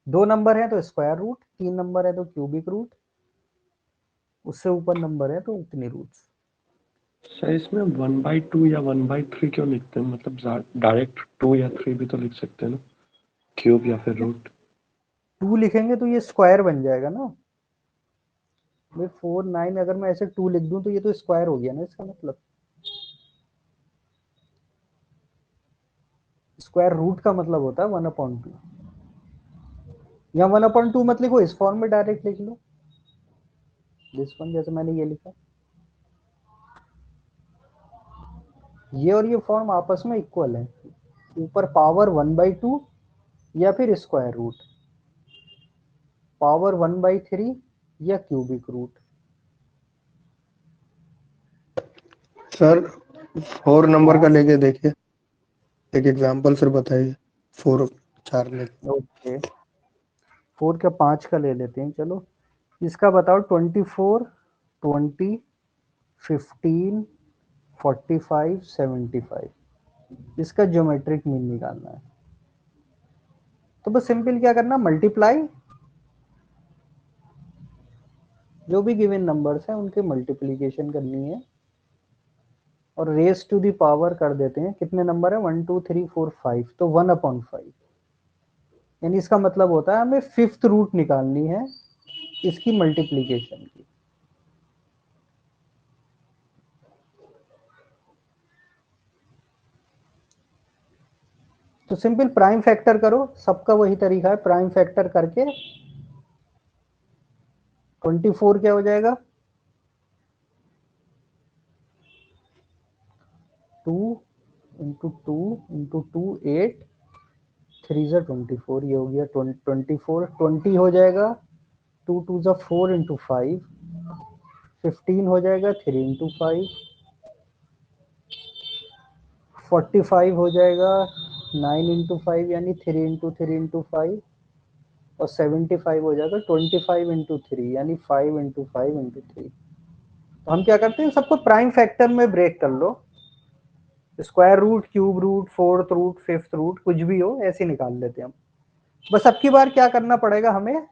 2 नंबर है तो स्क्वायर रूट, 3 नंबर है तो क्यूबिक रूट, उससे ऊपर नंबर है तो उतनी रूट्स। सर इसमें 1/2 या 1/3 क्यों लिखते हैं, मतलब डायरेक्ट 2 या 3 भी तो लिख सकते हैं ना, क्यूब या फिर रूट। 2 लिखेंगे तो ये स्क्वायर बन जाएगा ना भाई, 4 9 अगर मैं ऐसे 2 लिख दूं तो ये तो स्क्वायर हो गया ना, इसका मतलब स्क्वायर रूट का मतलब होता है 1/2, या 1/2 मत लिखो, इस फॉर्म में डायरेक्ट लिख लो, दिस वन, जैसे मैंने ये लिखा। ये और ये फॉर्म आपस में इक्वल है, ऊपर पावर 1/2 या फिर स्क्वायर रूट, पावर 1/3 या क्यूबिक रूट। सर 4 नंबर का हाँ लेके देखिए, एक एग्जांपल फिर बताइए। 4 4 लेके। ओके, 4 का 5 का ले लेते हैं, चलो इसका बताओ, 24 20 15 45 75, इसका ज्योमेट्रिक मीन निकालना है। तो बस सिंपल क्या करना, मल्टीप्लाई, जो भी गिवन नंबर्स हैं उनके मल्टीप्लीकेशन करनी है, और रेस टू दी पावर कर देते हैं, कितने नंबर है 1 2 3 4 5, तो 1/5, यानी इसका मतलब होता है हमें 5th रूट निकालनी है इसकी मल्टीप्लीकेशन की। तो सिंपल प्राइम फैक्टर करो, सबका वही तरीका है, प्राइम फैक्टर करके 24 क्या हो जाएगा, 2 इंटू 2 इंटू 2 8, 3 ज़ा 24, ये हो गया 24, 20 हो जाएगा, 2 2 ज़ा 4 इंटू 5, 15 हो जाएगा 3 इंटू 5, 45 हो जाएगा 9 इंटू 5 यानी 3 इंटू 3 इंटू 5, और 75 हो जाएगा 25 इंटू 3 यानी 5 इंटू 5 इंटू 3। तो हम क्या करते हैं, सबको प्राइम फैक्टर में ब्रेक कर लो, square root, cube root, fourth root, fifth root, कुछ भी हो ऐसे निकाल लेते हैं हम। बस अब की बार क्या करना पड़ेगा, हमें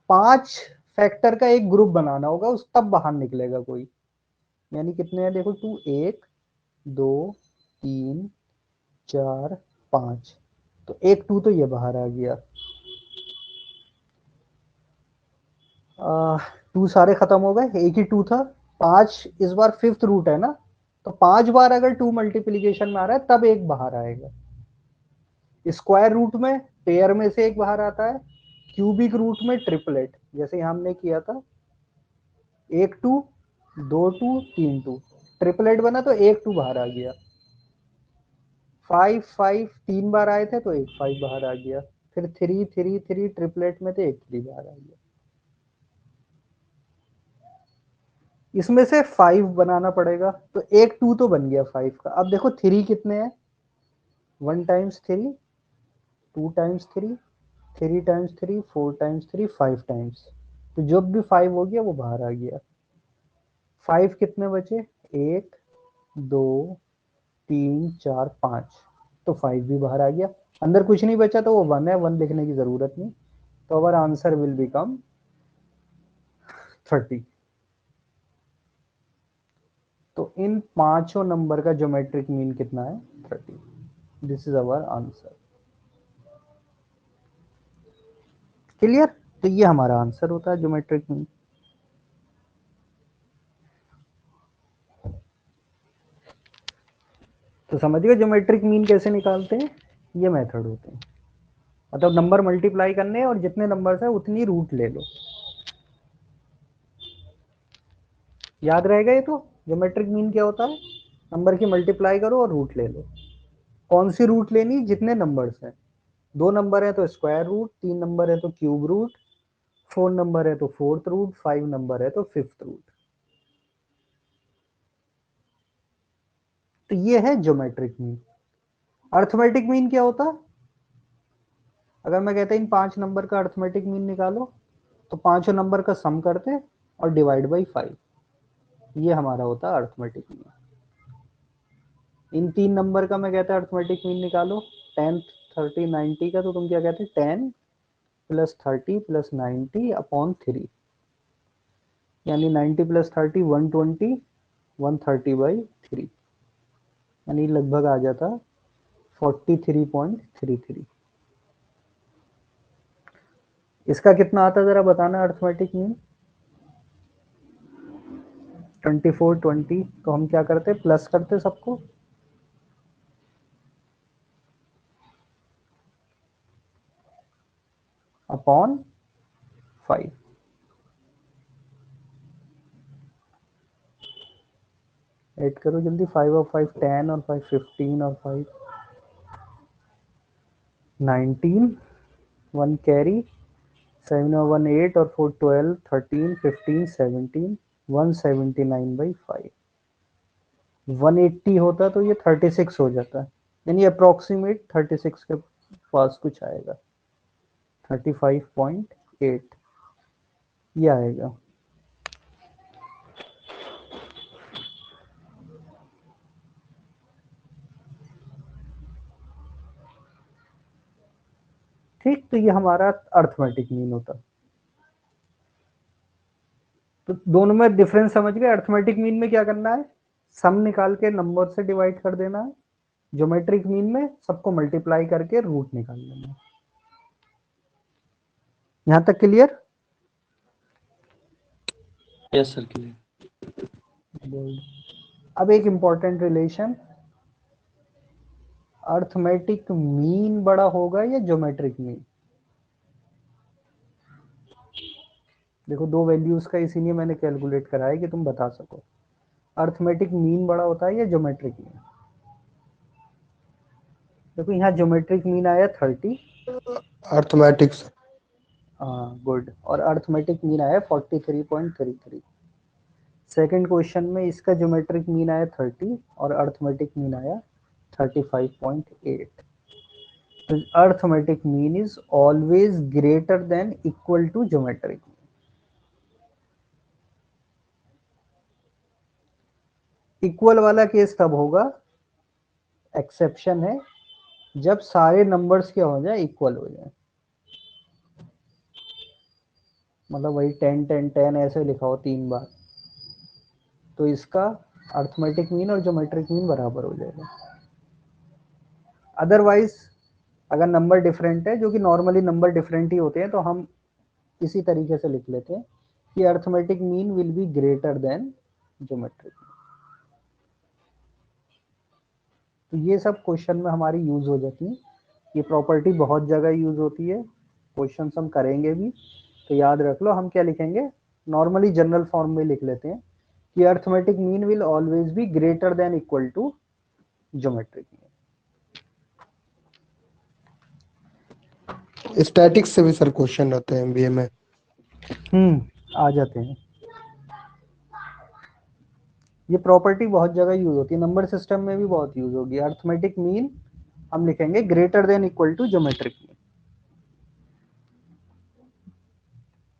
5 फैक्टर का एक ग्रुप बनाना होगा, उस तब बाहर निकलेगा कोई। यानी कितने हैं देखो, 2 1 2 3 4 5, तो एक 2 तो ये बाहर आ गया। 2 सारे खत्म हो गए, एक ही 2 था। 5 इस बार फिफ्थ रूट है ना, तो 5 बार अगर 2 मल्टीप्लीकेशन में आ रहा है तब एक बाहर आएगा। स्क्वायर रूट में पेयर में से एक बाहर आता है, क्यूबिक रूट में ट्रिपलेट, जैसे हमने किया था, एक 2 2 2 3 2, ट्रिपलेट बना तो एक 2 बाहर आ गया। 5 5 3 बार आए थे तो एक 5 बाहर आ गया, फिर 3 3 3 ट्रिपलेट में थे, एक 3 बाहर आ गया। इसमें से 5 बनाना पड़ेगा, तो एक 2 तो बन गया 5 का। अब देखो 3 कितने हैं, 1 times 3, 2 times 3, 3 times 3, 4 times 3, 5 times, तो जब भी 5 हो गया वो बाहर आ गया। 5 कितने बचे, 1 2 3 4 5, तो 5 भी बाहर आ गया। अंदर कुछ नहीं बचा तो वो 1 है, 1 लिखने की जरूरत नहीं। तो अवर आंसर विल बिकम 30। तो इन पांचों नंबर का ज्योमेट्रिक मीन कितना है, 30। This is our answer. Clear? तो ये हमारा आंसर होता है ज्योमेट्रिक मीन। तो समझ गए ज्योमेट्रिक मीन कैसे निकालते हैं, ये मेथड होते हैं। मतलब नंबर मल्टीप्लाई करने हैं और जितने नंबर्स है उतनी रूट ले लो। याद रहेगा ये? तो ज्योमेट्रिक मीन क्या होता है, नंबर की मल्टीप्लाई करो और रूट ले लो। कौन सी रूट लेनी, जितने नंबर्स हैं। 2 नंबर है तो स्क्वायर रूट, 3 नंबर है तो क्यूब रूट, 4 नंबर है तो फोर्थ रूट, 5 नंबर है तो फिफ्थ रूट। तो ये है ज्योमेट्रिक मीन। अर्थमेटिक मीन क्या होता है, अगर मैं कहता इन 5 नंबर का अर्थमेटिक मीन निकालो, तो पांचों नंबर का सम करते और डिवाइड बाई 5, ये हमारा होता है अर्थमेटिक मीन। इन 3 नंबर का मैं कहता अर्थमेटिक मीन निकालो, 10 30 90 का, तो तुम क्या कहते 10 प्लस 30 प्लस 90 अपॉन 3, यानी 90 प्लस 30 120, 130 बाई 3, यानी लगभग आ जाता 43.33। इसका कितना आता जरा बताना अर्थमेटिक मीन। 24 20, तो हम क्या करते प्लस करते सबको, अपॉन 5। ऐड करो जल्दी, 5 और 5 10 और 5 15 और 5 19, 1 कैरी, 7 और 1 8 और 4 12 13 15 17, 179/5। 180 होता तो ये 36 हो जाता, यानी अप्रोक्सीमेट 36 के पास कुछ आएगा, 35.8 ये आएगा। ठीक, तो ये हमारा अर्थमेटिक मीन होता। तो दोनों में डिफरेंस समझ गए। अर्थमेटिक मीन में क्या करना है, सम निकाल के नंबर से डिवाइड कर देना है। ज्योमेट्रिक मीन में सबको मल्टीप्लाई करके रूट निकाल लेना है। यहां तक क्लियर? Yes sir, clear. अब एक इंपॉर्टेंट रिलेशन, अर्थमेटिक मीन बड़ा होगा या ज्योमेट्रिक मीन। देखो 2 वैल्यूज का, इसीलिए मैंने कैलकुलेट कराया कि तुम बता सको अर्थमेटिक मीन बड़ा होता है या ज्योमेट्रिक मीन। देखो यहाँ ज्योमेट्रिक मीन आया 30, अर्थमेटिक्स। हाँ गुड, और अर्थमेटिक मीन आया 43.33। सेकंड क्वेश्चन में इसका ज्योमेट्रिक मीन आया 30 और अर्थमेटिक मीन आया 35.8। तो arithmetic mean is always greater than equal to geometric mean. Equal वाला केस तब होगा, एक्सेप्शन है, जब सारे नंबर्स क्या हो जाए, इक्वल हो जाए। मतलब वही 10 10 10 ऐसे लिखा हो 3 बार, तो इसका अर्थमेटिक मीन और ज्योमेट्रिक मीन बराबर हो जाएगा। अदरवाइज अगर नंबर डिफरेंट है, जो कि नॉर्मली नंबर डिफरेंट ही होते हैं, तो हम इसी तरीके से लिख लेते हैं कि arithmetic mean will be greater than geometric. तो ये सब क्वेश्चन में हमारी यूज हो जाती है। ये प्रॉपर्टी बहुत जगह यूज होती है, क्वेश्चन हम करेंगे भी, तो याद रख लो। हम क्या लिखेंगे, नॉर्मली जनरल फॉर्म में लिख लेते हैं कि arithmetic mean will always be greater than equal to geometric mean. Statics से भी सर क्वेश्चन रहते हैं एमबीए में। आ जाते हैं। ये प्रॉपर्टी बहुत जगह यूज होती है, नंबर सिस्टम में भी बहुत यूज होगी। अर्थमेटिक मीन हम लिखेंगे greater than equal to geometric mean.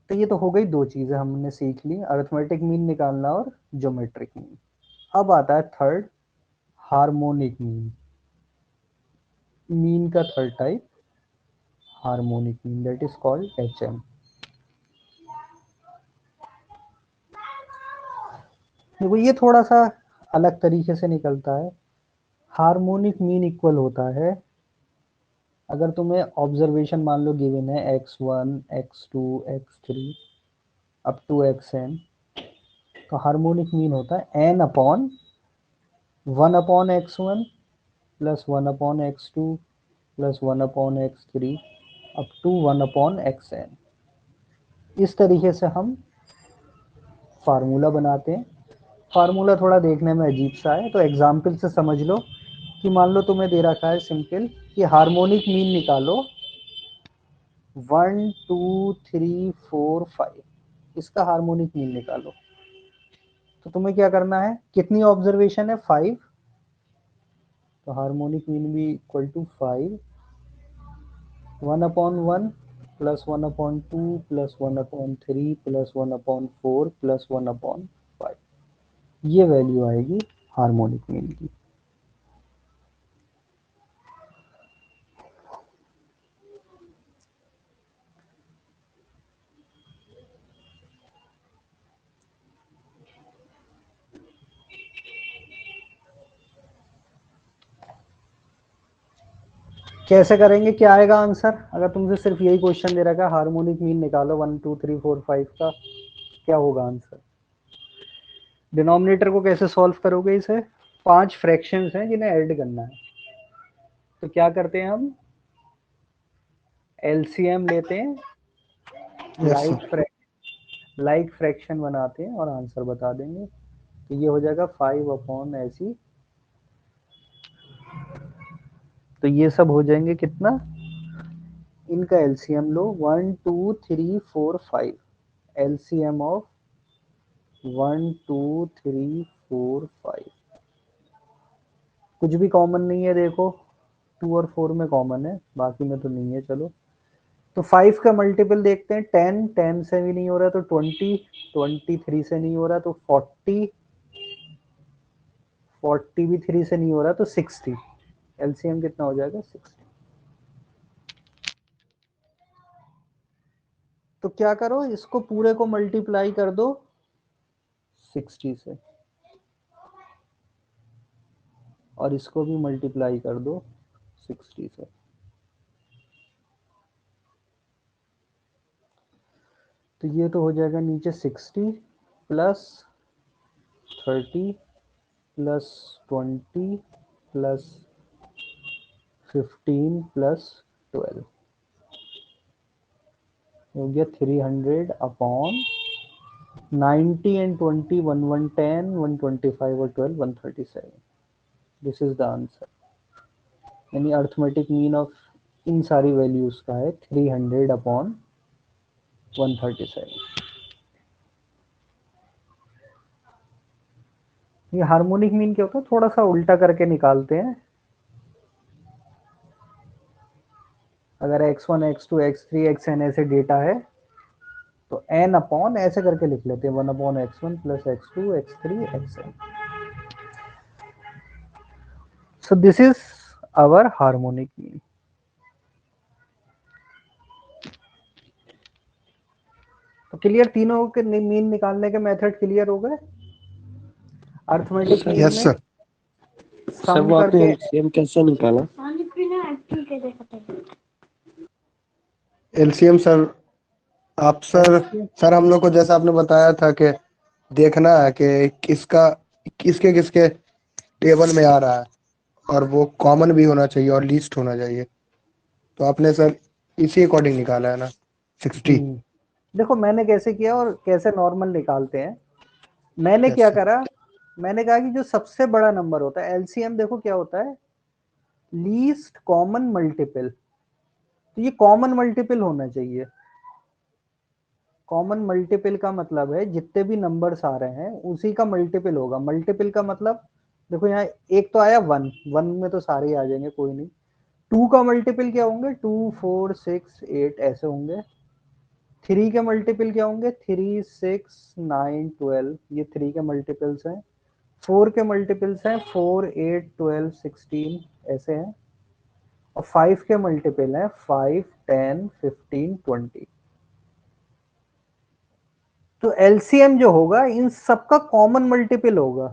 तो ये तो हो गई दो चीजें हमने सीख ली, अर्थमेटिक मीन निकालना और ज्योमेट्रिक मीन। अब आता है थर्ड, हार्मोनिक मीन। मीन का third type harmonic mean, that is called HM. देखो ये थोड़ा सा अलग तरीके से निकलता है। हार्मोनिक मीन इक्वल होता है, अगर तुम्हें ऑब्जर्वेशन मान लो गिवन है x1 x2 x3 up to xn, तो हार्मोनिक मीन होता है n upon 1 upon x1 plus 1 upon x2 plus 1 upon x3 up to 1 upon xn। इस तरीके से हम फार्मूला बनाते हैं। फार्मूला थोड़ा देखने में अजीब सा है, तो एग्जाम्पल से समझ लो कि मान लो तुम्हें दे रखा है सिंपल कि हार्मोनिक मीन निकालो 1 2 3 4 5, इसका हार्मोनिक मीन निकालो। तो तुम्हें क्या करना है, कितनी ऑब्जर्वेशन है 5, तो हार्मोनिक मीन भी equal to 5, 1 upon 1 plus 1 upon 2 plus 1 upon 3 plus 1 upon 4 plus 1 upon 5, ये वैल्यू आएगी हार्मोनिक मीन की। कैसे करेंगे, क्या आएगा आंसर, अगर तुमसे सिर्फ यही क्वेश्चन दे रखा है हार्मोनिक मीन निकालो 1 2 3 4 5 का, क्या होगा आंसर। डिनोमिनेटर को कैसे सॉल्व करोगे, इसे 5 फ्रैक्शंस हैं जिन्हें ऐड करना है। तो क्या करते हैं हम, एलसीएम लेते हैं, यस सर। लाइक फ्रैक्शन बनाते हैं और आंसर बता देंगे। तो ये हो जाएगा 5 अपॉन ऐसी, तो ये सब हो जाएंगे कितना, इनका एलसीएम लो 1 2 3 4 5, एलसीएम ऑफ 1 2 3 4 5, कुछ भी कॉमन नहीं है देखो, 2 और 4 में कॉमन है, बाकी में तो नहीं है। चलो तो 5 का मल्टीपल देखते हैं, 10 10 से भी नहीं हो रहा तो 20, 23 से नहीं हो रहा तो 40, 40 भी 3 से नहीं हो रहा तो 60, एलसीएम कितना हो जाएगा 60। तो क्या करो, इसको पूरे को मल्टीप्लाई कर दो 60 से, और इसको भी मल्टीप्लाई कर दो 60 से। तो ये तो हो जाएगा नीचे 60 प्लस 30 प्लस 20 प्लस 15 प्लस 12, हो गया 300 अपॉन 90 एंड 20 1110 125 और 12 137। This is the answer. यानी अर्थमेटिक मीन ऑफ इन सारी वैल्यूज का है 300 अपॉन 137। ये हार्मोनिक मीन क्या होता है, थोड़ा सा उल्टा करके निकालते हैं। अगर x1 x2 x3 xn ऐसे डेटा है तो n अपॉन ऐसे करके लिख लेते हैं 1 upon x1 plus x2 x3 xn. So this is our harmonic mean. तो क्लियर, तीनों के मीन निकालने के मेथड क्लियर हो गए. अर्थमेटिक मीन यस में सर. सर सम वो आपने करके एलसीएम कैसे निकाला? एलसीएम सर, आप सर LCM सर हम लोग को जैसा आपने बताया था कि देखना है कि किसका किसके किसके टेबल में आ रहा है और वो कॉमन भी होना चाहिए और लीस्ट होना चाहिए. तो आपने सर इसी अकॉर्डिंग निकाला है ना 60. देखो मैंने कैसे किया और कैसे नॉर्मल निकालते हैं. मैंने यस क्या सर. करा, मैंने कहा कि जो सबसे बड़ा नंबर होता है एलसीएम, देखो क्या होता है, लीस्ट कॉमन मल्टीपल. तो ये कॉमन मल्टीपल होना चाहिए. कॉमन मल्टीपल का मतलब है जितने भी नंबर्स आ रहे हैं उसी का मल्टीपल होगा. मल्टीपल का मतलब देखो यहाँ एक तो आया 1, 1 में तो सारे ही आ जाएंगे, कोई नहीं. 2 का मल्टीपल क्या होंगे, 2 4 6 8 ऐसे होंगे. 3 के मल्टीपल क्या होंगे, 3 6 9 12, ये 3 के मल्टीपल्स हैं. 4 के मल्टीपल्स हैं 4 8 12 16 ऐसे हैं. और 5 के मल्टीपल हैं 5 10 15 20. तो एलसीएम जो होगा इन सबका कॉमन मल्टीपल होगा.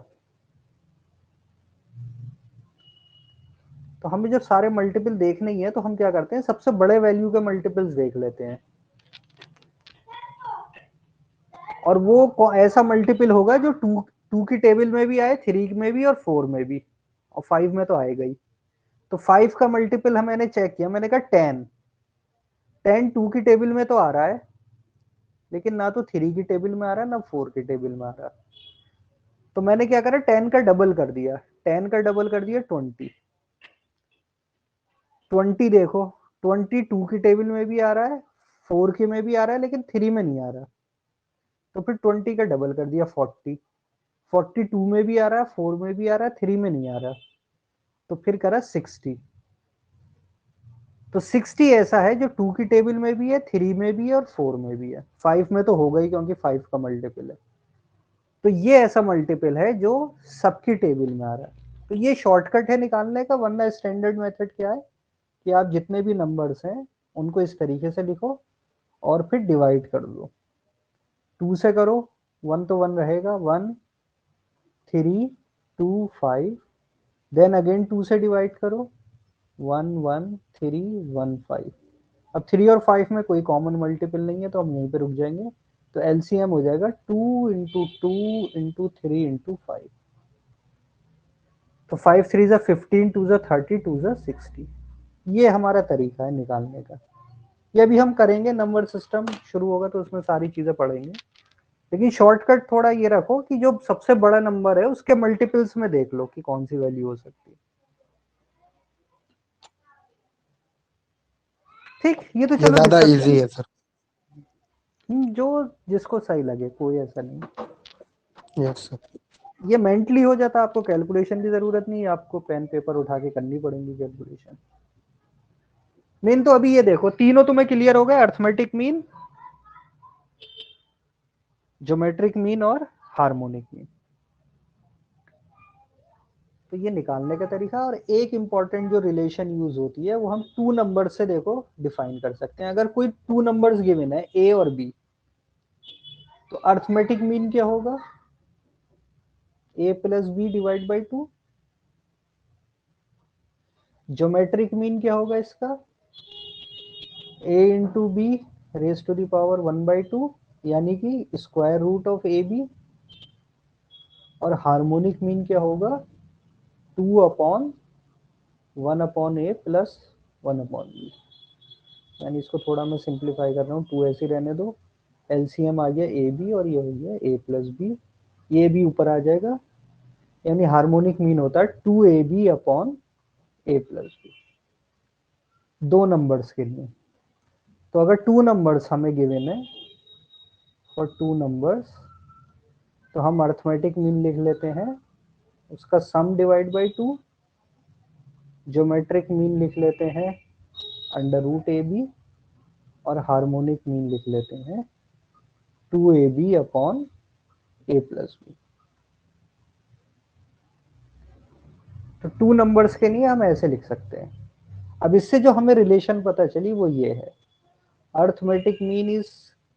तो हमें जब सारे मल्टीपल देखने ही है तो हम क्या करते हैं, सबसे बड़े वैल्यू के मल्टीपल्स देख लेते हैं. और वो ऐसा मल्टीपल होगा जो 2 की टेबल में भी आए, 3 में भी और 4 में भी, और 5 में तो आएगा ही. तो 5 का मल्टीपल मैंने चेक किया, मैंने कहा 10. 10 2 की टेबल में तो आ रहा है लेकिन ना तो 3 की टेबल में आ रहा है ना 4 की टेबल में आ रहा है. तो मैंने क्या करा, 10 का डबल कर दिया. 10 का डबल कर दिया 20. 20 देखो, 20 2 की टेबल में भी आ रहा है, 4 की में भी आ रहा है लेकिन 3 में नहीं आ रहा. तो फिर 20 का डबल कर दिया 40. 40 2 में भी आ रहा है, 4 में भी आ रहा है, 3 में नहीं आ रहा. तो फिर करा 60. तो 60 ऐसा है जो 2 की टेबल में भी है, 3 में भी है और 4 में भी है. 5 में तो होगा ही क्योंकि 5 का मल्टीपल है. तो ये ऐसा मल्टीपल है जो सबकी टेबल में आ रहा है. तो ये शॉर्टकट है निकालने का. वरना स्टैंडर्ड मेथड क्या है कि आप जितने भी नंबर्स हैं उनको इस तरीके से लिखो और फिर डिवाइड कर दो. 2 से करो, 1 तो 1 रहेगा, 1 3 2 5. देन अगेन 2 से डिवाइड करो, 1 1 3 1 5. अब 3 और 5 में कोई कॉमन मल्टीपल नहीं है तो हम यहीं पे रुक जाएंगे. तो एलसीएम हो जाएगा 2 इंटू 2 इंटू 3 इंटू 5. तो 5 3 जा 15, 2 जा 30, 2 जा 60. ये हमारा तरीका है निकालने का. ये भी हम करेंगे, नंबर सिस्टम शुरू होगा तो उसमें सारी चीजें पढ़ेंगे. लेकिन शॉर्टकट थोड़ा ये रखो कि जो सबसे बड़ा नंबर है उसके मल्टीपल्स में देख लो कि कौन सी वैल्यू हो सकती है. ठीक, ये तो ये चलो ज्यादा डिस्कस इजी है सर. जो जिसको सही लगे, कोई ऐसा नहीं. Yes sir. ये मेंटली हो जाता, आपको कैलकुलेशन की जरूरत नहीं, आपको पेन पेपर उठा के करनी पड़ेगी कैलकुलेशन. मीन तो अभी ये देखो, तीनों तुम्हें क्लियर हो गए, अर्थमेटिक मीन, ज्योमेट्रिक मीन और हार्मोनिक मीन. तो ये निकालने का तरीका. और एक इंपॉर्टेंट जो रिलेशन यूज होती है वो हम 2 नंबर से देखो डिफाइन कर सकते हैं. अगर कोई 2 नंबर्स गिवन है ए और बी, तो अर्थमेटिक मीन क्या होगा, a plus b divide by 2. Geometric mean क्या होगा इसका, a into b raise to the power 1/2, यानी कि square root of a b. और हार्मोनिक मीन क्या होगा, 2 upon 1 upon a plus 1 upon b. यानी इसको थोड़ा मैं सिंप्लीफाई कर रहा हूँ, 2 ऐसे रहने दो. एलसीएम आ गया ए बी और ये हो गया ए प्लस बी. ये भी ऊपर आ जाएगा. यानी हार्मोनिक मीन होता है 2ab upon a plus B, 2 numbers के लिए. तो अगर 2 नंबर्स हमें गिवन है और 2 नंबर्स, तो हम अर्थमेटिक मीन लिख लेते हैं, उसका sum divide by 2. Geometric mean लिख लेते हैं अंडर रूट ए बी, और हार्मोनिक मीन लिख लेते हैं 2ab upon a plus b. तो टू नंबर्स के लिए हम ऐसे लिख सकते हैं। अब इससे जो हमें रिलेशन पता चली वो ये है, arithmetic mean is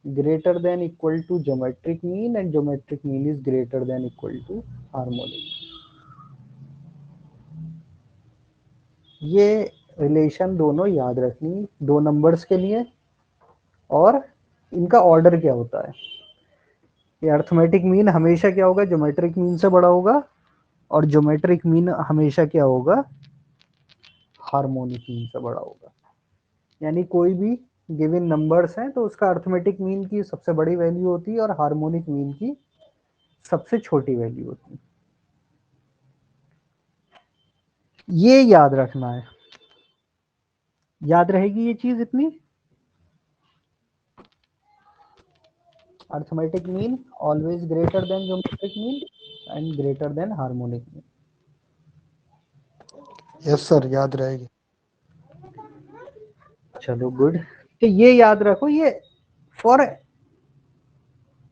greater than equal to geometric mean and geometric mean is greater than equal to harmonic. ये रिलेशन दोनों याद रखनी दो नंबर्स के लिए, और इनका ऑर्डर क्या होता है। ये अर्थमेटिक मीन हमेशा क्या होगा, ज्योमेट्रिक मीन से बड़ा होगा, और ज्योमेट्रिक मीन हमेशा क्या होगा, हार्मोनिक मीन से बड़ा होगा। यानी कोई भी गिवन नंबर्स हैं तो उसका अर्थमेटिक मीन की सबसे बड़ी वैल्यू होती है और हार्मोनिक मीन की सबसे छोटी वैल्यू होती है। ये याद रखना है, याद रहेगी ये चीज इतनी। Arithmetic mean always greater than geometric mean and greater than harmonic mean. Yes sir, याद रहेगी। चलो गुड। तो ये याद रखो, ये for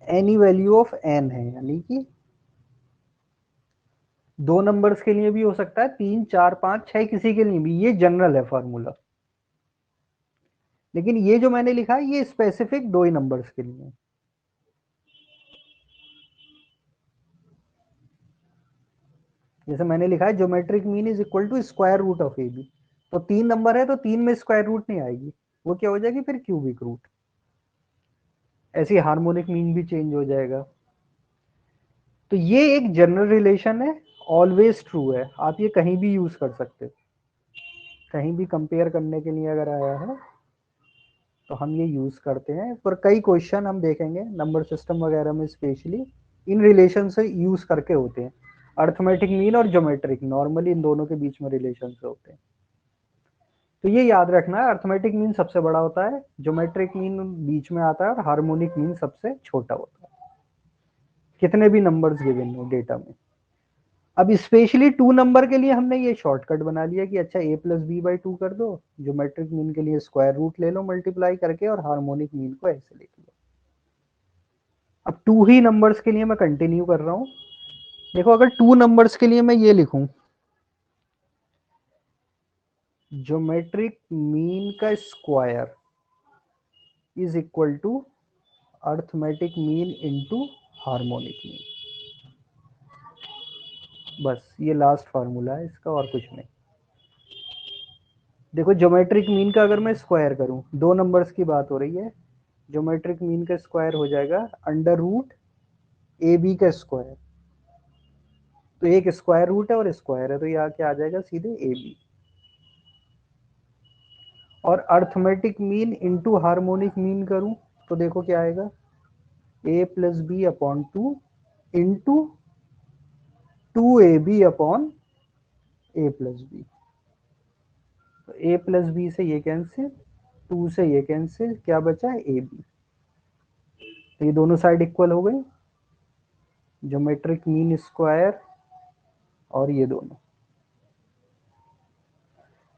any value of n है, यानी कि दो नंबर्स के लिए भी हो सकता है, 3 4 5 6 किसी के लिए भी, ये जनरल है फॉर्मूला। लेकिन ये जो मैंने लिखा है ये स्पेसिफिक दो ही नंबर्स के लिए है। जैसे मैंने लिखा है geometric mean is equal to square root of a b, तो 3 नंबर है तो 3 में स्क्वायर रूट नहीं आएगी, वो क्या हो जाएगी फिर क्यूबिक रूट। ऐसे ही हार्मोनिक मीन भी चेंज हो जाएगा। तो ये एक जनरल रिलेशन है, ऑलवेज ट्रू है, आप ये कहीं भी यूज कर सकते हो। कहीं भी कंपेयर करने के लिए अगर आया है तो हम ये यूज करते हैं, पर कई क्वेश्चन हम देखेंगे नंबर सिस्टम वगैरह में स्पेशली इन रिलेशन से यूज करके होते हैं। अर्थमेटिक मीन और ज्योमेट्रिक नॉर्मली इन दोनों के बीच में रिलेशन से होते हैं। तो ये याद रखना है, अर्थमेटिक मीन सबसे बड़ा होता है, ज्योमेट्रिक मीन बीच में आता है, और हार्मोनिक मीन सबसे छोटा होता है, कितने भी नंबर्स गिवन हो डेटा में। अब स्पेशली टू नंबर के लिए हमने ये शॉर्टकट बना लिया कि अच्छा a plus b by two कर दो, ज्योमेट्रिक मीन के लिए स्क्वायर रूट ले लो मल्टीप्लाई करके, और हार्मोनिक मीन को ऐसे लिख लो। अब टू ही नंबर्स के लिए मैं कंटिन्यू कर रहा हूं। देखो अगर टू नंबर्स के लिए मैं ये लिखूं, ज्योमेट्रिक मीन का square is equal to arithmetic mean into harmonic mean, बस ये लास्ट फार्मूला है इसका और कुछ नहीं। देखो ज्योमेट्रिक मीन का अगर मैं स्क्वायर करूं, दो नंबर्स की बात हो रही है, ज्योमेट्रिक मीन का स्क्वायर हो जाएगा अंडर रूट ए बी का स्क्वायर, तो एक स्क्वायर रूट है और स्क्वायर है तो यहाँ क्या आ जाएगा सीधे ए बी। और arithmetic mean into harmonic mean करूं तो देखो क्या आएगा, a plus b upon two into 2ab upon a plus b. तो ए प्लस बी से ये कैंसिल, 2 से ये कैंसिल, क्या बचा ए बी। तो ये दोनों साइड इक्वल हो गई, ज्योमेट्रिक मीन स्क्वायर और ये दोनों।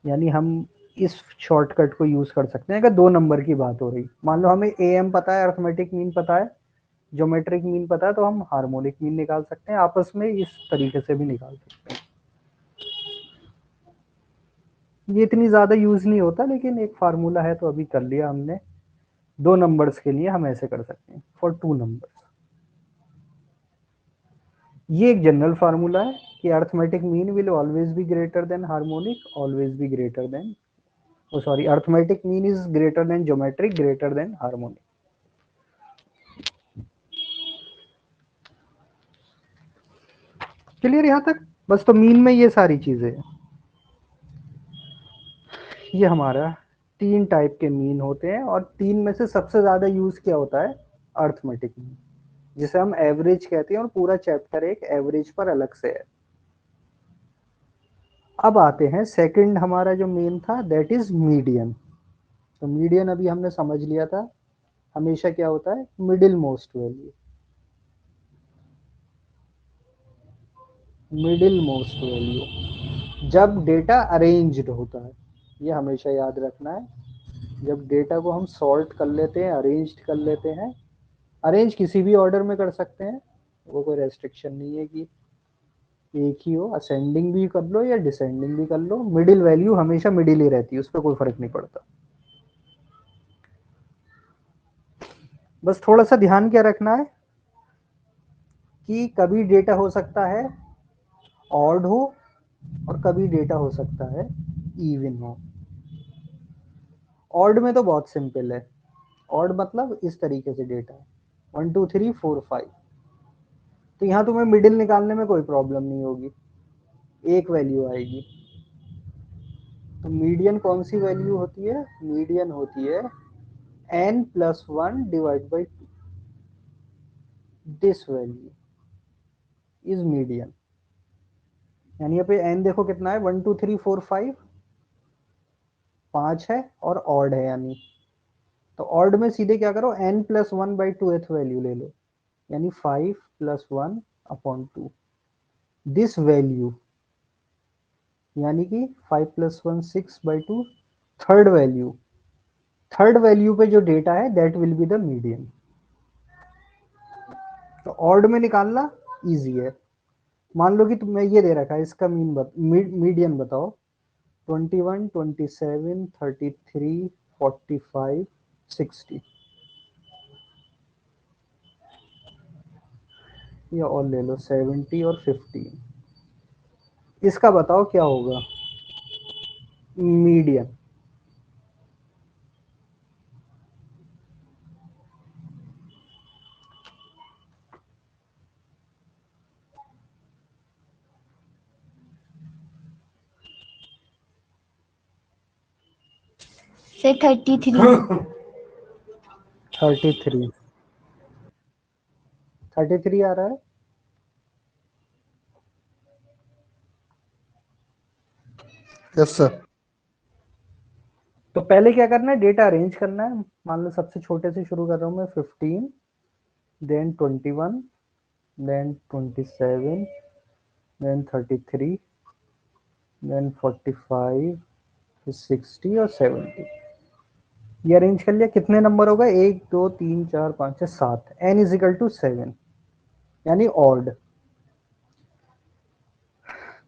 यानी हम इस शॉर्टकट को यूज कर सकते हैं अगर दो नंबर की बात हो रही। मान लो हमें ए एम पता है, अर्थमेटिक मीन पता है, ज्योमेट्रिक मीन पता है, तो हम हार्मोनिक मीन निकाल सकते हैं, आपस में इस तरीके से भी निकाल सकते हैं। ये इतनी ज्यादा यूज नहीं होता, लेकिन एक फार्मूला है तो अभी कर लिया हमने। दो नंबर्स के लिए हम ऐसे कर सकते हैं फॉर टू नंबर्स। ये एक जनरल फार्मूला है कि arithmetic mean will always be greater than harmonic, always be greater then, oh sorry, arithmetic mean is greater than geometric, greater than harmonic. Clear यहां तक? बस तो मीन में ये सारी चीजें हैं। ये हमारा तीन टाइप के मीन होते हैं, और तीन में से सबसे ज्यादा यूज क्या होता है, अर्थमेटिक मीन, जिसे हम एवरेज कहते हैं, और पूरा चैप्टर एक एवरेज पर अलग से है। अब आते हैं सेकंड, हमारा जो मेन था दैट इज मीडियन। तो मीडियन अभी हमने समझ लिया था, हमेशा क्या होता है, middle most value, middle most value जब डेटा अरेंज्ड होता है, ये हमेशा याद रखना है। जब डेटा को हम सॉर्ट कर लेते हैं, अरेंज कर लेते हैं, अरेंज किसी भी ऑर्डर में कर सकते हैं, वो कोई रेस्ट्रिक्शन नहीं है कि एक ही हो, असेंडिंग भी कर लो या डिसेंडिंग भी कर लो, मिडिल वैल्यू हमेशा मिडिल ही रहती है, उस पर कोई फर्क नहीं पड़ता। बस थोड़ा सा ध्यान क्या रखना है कि कभी डेटा हो सकता है ऑड हो और कभी डेटा हो सकता है इवन हो। ऑड में तो बहुत सिंपल है, ऑड मतलब इस तरीके से डेटा है 1 2 3 4 5, तो यहाँ तुम्हें मिडिल निकालने में कोई प्रॉब्लम नहीं होगी, एक वैल्यू आएगी। तो मीडियन कौन सी वैल्यू होती है? मीडियन होती है n+1 divide by 2, this value is median. यानी यहाँ पे n देखो कितना है, 1 2 3 4 5, 5 है और ऑड है, यानी तो ऑड में सीधे क्या करो, n+1 बाई 2th वैल्यू ले लो, यानी 5+1/2, दिस वैल्यू यानी कि 5+1 6/2, थर्ड वैल्यू, थर्ड वैल्यू पे जो डेटा है that will be the median. तो ऑड में निकालना इजी है। मान लो कि तुम्हें ये दे रखा है, इसका मीडियन बताओ, 21 27 33 45 60, या और ले लो 70 और 15, इसका बताओ क्या होगा मीडियन? सर 33। 33, 33 आ रहा है। Yes sir. तो पहले क्या करना है, डेटा अरेंज करना है। मान लो सबसे छोटे से शुरू कर रहा हूँ मैं, 15, देन 21, देन 27, देन 33, देन 45, फिर 60 और 70। ये अरेंज कर लिया, कितने नंबर हो गए, 1 2 3 4 5 6 7, n इज इक्वल टू 7, यानी ऑड।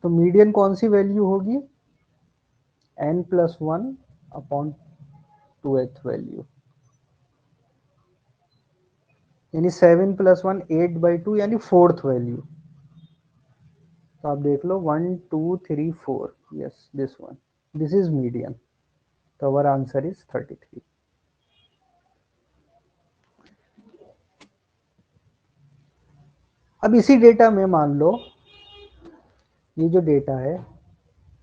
तो मीडियन कौन सी वैल्यू होगी, n+1/2th वैल्यू, यानी 7+1 8/2, यानी फोर्थ वैल्यू। तो आप देख लो 1 2 3 4, yes this one, this is median. तो अवर आंसर इज 33। अब इसी डेटा में मान लो ये जो डेटा है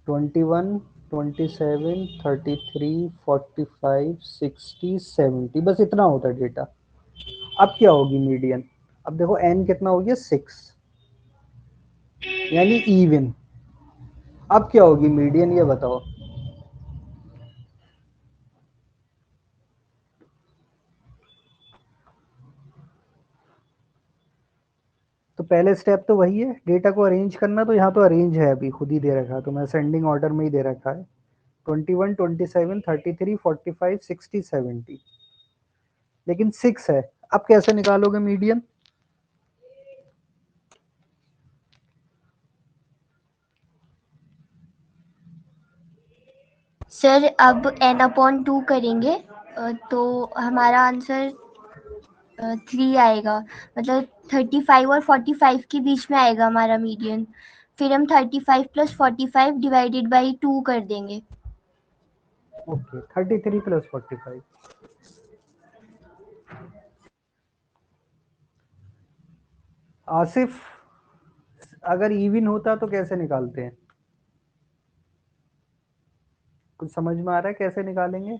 21 27 33 45 60 70, बस इतना होता है डेटा। अब क्या होगी मीडियन? अब देखो n कितना हो गया, 6, यानी इवन। अब क्या होगी मीडियन, ये बताओ। तो पहले स्टेप तो वही है, डेटा को अरेंज करना। तो यहाँ तो अरेंज है, अभी खुद ही दे रखा है, तो मैं असेंडिंग ऑर्डर में ही दे रखा है, 21 27 33 45 60 70, लेकिन 6 है। अब कैसे निकालोगे मीडियन? सर अब n/2 करेंगे तो हमारा आंसर 3 आएगा, मतलब 35 और 45 के बीच में आएगा हमारा मीडियन। फिर हम 35 + 45 डिवाइडेड बाई 2 कर देंगे। ओके, 33 + 45। आसिफ, अगर इवन होता तो कैसे निकालते हैं? कुछ समझ में आ रहा है कैसे निकालेंगे?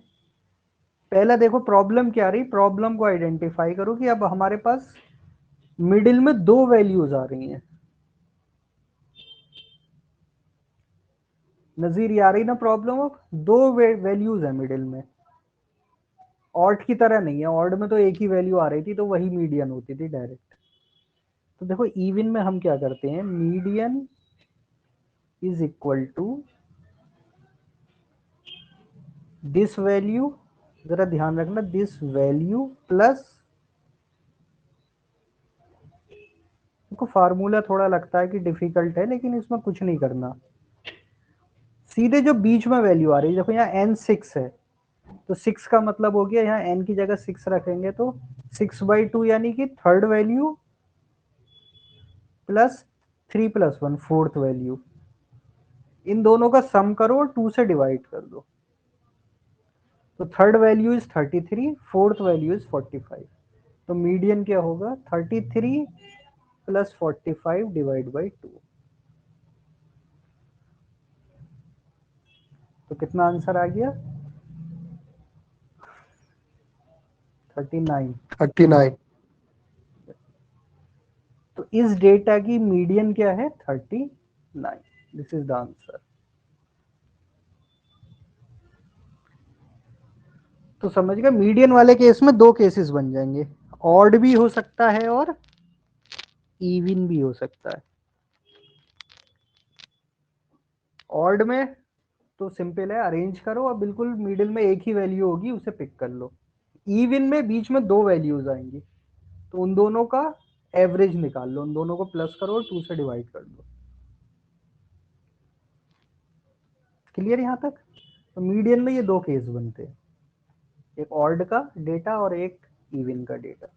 पहला देखो प्रॉब्लम क्या रही, प्रॉब्लम को आइडेंटिफाई करो कि अब हमारे पास मिडिल में 2 वैल्यूज आ रही हैं। नजीर, ये आ रही ना प्रॉब्लम? अब 2 वैल्यूज है मिडिल में, ऑड की तरह नहीं है, ऑड में तो एक ही वैल्यू आ रही थी, तो वही मीडियन होती थी डायरेक्ट। तो देखो इवन में हम क्या करते हैं, median is equal to this value, जरा ध्यान रखना, दिस वैल्यू प्लस, को फार्मूला थोड़ा लगता है कि डिफिकल्ट है, लेकिन इसमें कुछ नहीं करना, सीधे जो बीच में वैल्यू आ रही है, देखो यहाँ n 6 है, तो 6 का मतलब हो गया, यहाँ n की जगह 6 रखेंगे तो 6/2 यानी कि third value plus 3 + 1 fourth value, इन दोनों का सम करो और 2 से डिवाइड कर दो, तो third value is 33, fourth value is 45, तो मीडियन क्या होगा 33 + 45 / 2, तो कितना आंसर आ गया 39। 39। तो इस डेटा की मीडियन क्या है 39, दिस इज द आंसर। तो समझ गए, मीडियन वाले केस में दो केसेस बन जाएंगे, ऑड भी हो सकता है और इवन भी हो सकता है। ऑड में तो सिंपल है, अरेंज करो और बिल्कुल मिडिल में एक ही वैल्यू होगी, उसे पिक कर लो। इवन में बीच में दो वैल्यूज आएंगी, तो उन दोनों का एवरेज निकाल लो, उन दोनों को प्लस करो और 2 से डिवाइड कर दो। क्लियर यहां तक? तो मीडियन में ये दो केस बनते हैं, एक ऑड का डेटा और एक इवन का data.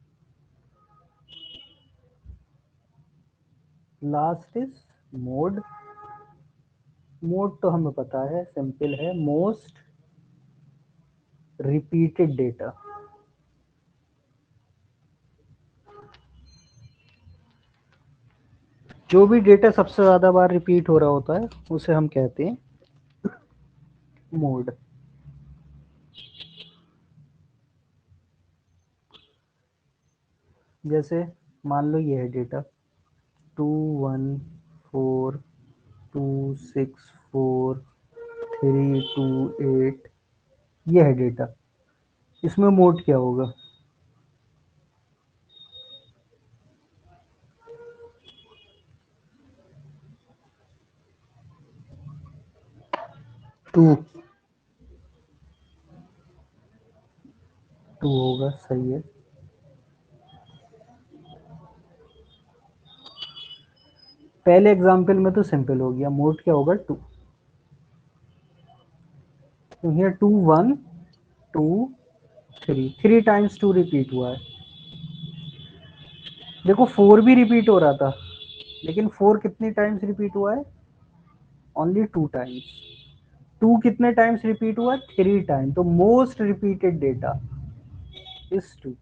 Last is mode. Mode तो हमें पता है, सिंपल है, मोस्ट रिपीटेड डेटा। जो भी डेटा सबसे ज्यादा बार रिपीट हो रहा होता है उसे हम कहते हैं मोड। जैसे मान लो ये है डेटा 214264328, ये है डेटा, इसमें मोड क्या होगा 2। 2 होगा, सही है। पहले एग्जाम्पल में तो सिंपल हो गया, मोड क्या होगा 2, तो हियर 2 1 2 3, 3 टाइम्स 2 रिपीट हुआ है। देखो 4 भी रिपीट हो रहा था, लेकिन 4 कितनी टाइम्स रिपीट हुआ है, ओनली 2 टाइम्स। 2 कितने टाइम्स रिपीट हुआ, 3 टाइम, तो मोस्ट रिपीटेड डेटा इज 2,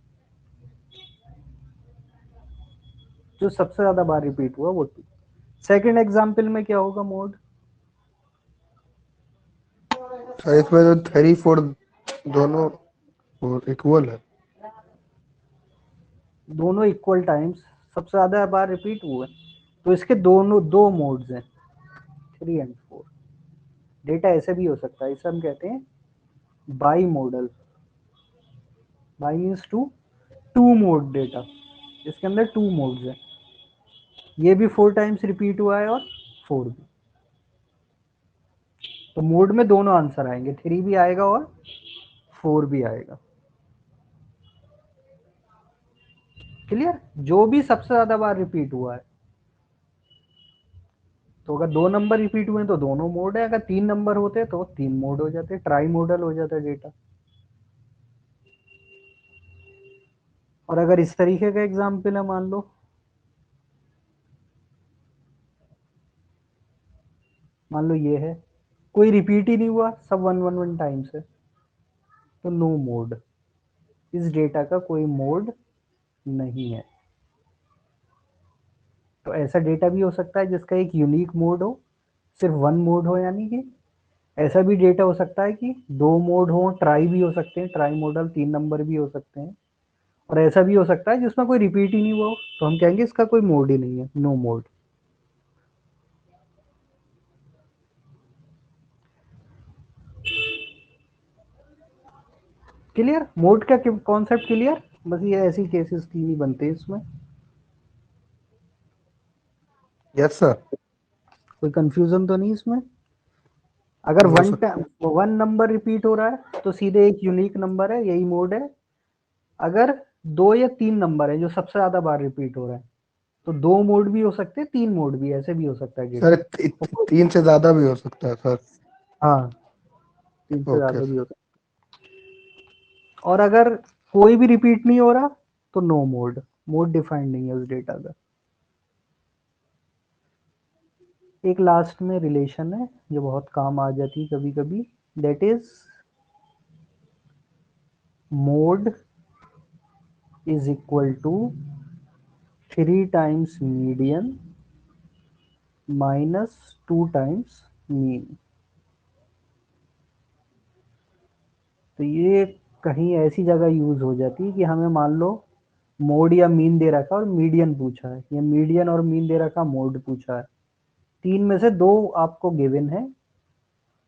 जो सबसे ज्यादा बार रिपीट हुआ वो 2। सेकंड एग्जाम्पल में क्या होगा मोड, सर इसमें तो 3 4 दोनों इक्वल है। दोनों इक्वल टाइम्स सबसे ज्यादा बार रिपीट हुए, तो इसके दोनों दो मोड्स हैं 3 और 4। डेटा ऐसे भी हो सकता है, इसे हम कहते हैं bimodal. Bi means two mode data, इसके अंदर 2 मोड्स हैं, ये भी 4 टाइम्स रिपीट हुआ है और 4 भी, तो मोड में दोनों आंसर आएंगे, 3 भी आएगा और 4 भी आएगा। क्लियर? जो भी सबसे ज्यादा बार रिपीट हुआ है, तो अगर 2 नंबर रिपीट हुए तो दोनों मोड है, अगर 3 नंबर होते तो 3 मोड हो जाते, ट्राई मॉडल हो जाता डेटा। और अगर इस तरीके का एग्जाम्पल है, मान लो ये है, कोई रिपीट ही नहीं हुआ, सब 1 1 1 टाइम्स है, तो नो मोड, इस डेटा का कोई मोड नहीं है। तो ऐसा डेटा भी हो सकता है जिसका एक यूनिक मोड हो, सिर्फ 1 मोड हो, यानी कि ऐसा भी डेटा हो सकता है कि 2 मोड हो, ट्राई भी हो सकते हैं, ट्राई मॉडल 3 नंबर भी हो सकते हैं, और ऐसा भी हो सकता है जिसमें कोई रिपीट ही नहीं हुआ हो, तो हम कहेंगे इसका कोई मोड ही नहीं है, नो मोड। क्लियर? मोड का कॉन्सेप्ट क्लियर? बस ये ऐसी केसेस की ही बनते हैं इसमें, यस सर। कोई कंफ्यूजन तो नहीं इसमें? अगर हो सकता वन नंबर रिपीट हो रहा है तो सीधे एक यूनिक नंबर है, यही मोड है। अगर 2 या 3 नंबर है जो सबसे ज्यादा बार रिपीट हो रहा है तो 2 मोड भी हो सकते हैं, 3 मोड भी, ऐसे भी हो सकता है गेट। सर 3 से ज्यादा भी हो सकता है सर। हाँ, 3 से ओके ज्यादा भी हो सकता है। और अगर कोई भी रिपीट नहीं हो रहा तो नो मोड, मोड डिफाइंड नहीं है उस डेटा का। एक लास्ट में रिलेशन है जो बहुत काम आ जाती है कभी कभी, that is mode is equal to 3 times median minus 2 times mean. तो ये कहीं ऐसी जगह यूज हो जाती है कि हमें मान लो मोड या मीन दे रखा और मीडियन पूछा है, या मीडियन और मीन दे रखा, मोड पूछा है। 3 में से 2 आपको गिवन है,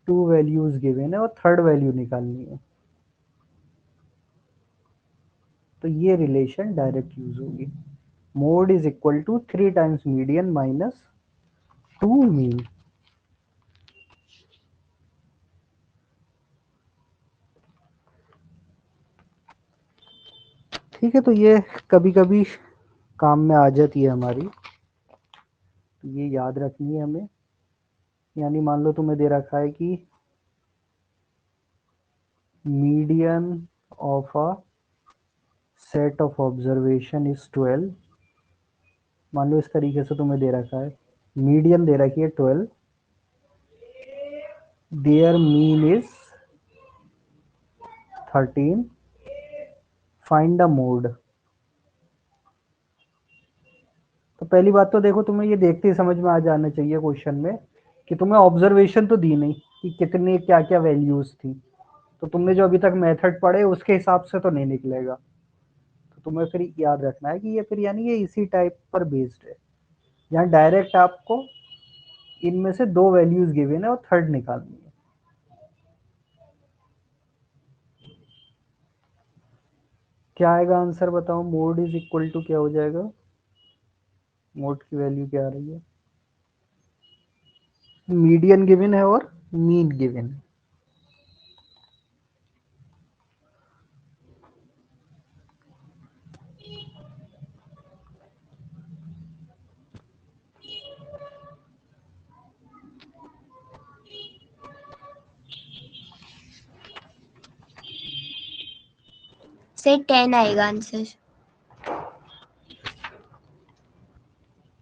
2 वैल्यूज गिवन है और थर्ड वैल्यू निकालनी है। तो ये रिलेशन डायरेक्ट यूज होगी, mode is equal to 3 times median minus 2 mean. ठीक है, तो ये कभी कभी काम में आ जाती है हमारी, तो ये याद रखनी है हमें। यानी मान लो तुम्हें दे रखा है कि median of a set of observation is 12। मान लो इस तरीके से तुम्हें दे रखा है, मीडियन दे रखी है 12, there mean is 13, find the mode. तो पहली बात तो देखो, तुम्हें ये देखते ही समझ में आ जाना चाहिए क्वेश्चन में कि तुम्हें ऑब्जर्वेशन तो दी नहीं कि कितने क्या क्या वैल्यूज थी, तो तुमने जो अभी तक मेथड पढ़े उसके हिसाब से तो नहीं निकलेगा। तो तुम्हें फिर याद रखना है कि ये फिर यानी ये इसी टाइप पर बेस्ड है, जहाँ डायरेक्ट आपको इनमें से 2 वैल्यूज गिवन है और थर्ड निकालनी है। क्या आएगा आंसर बताओ, मोड इज इक्वल टू क्या हो जाएगा, मोड की वैल्यू क्या आ रही है, मीडियन गिवन है और मीन गिवन है। से 10 आएगा आंसर।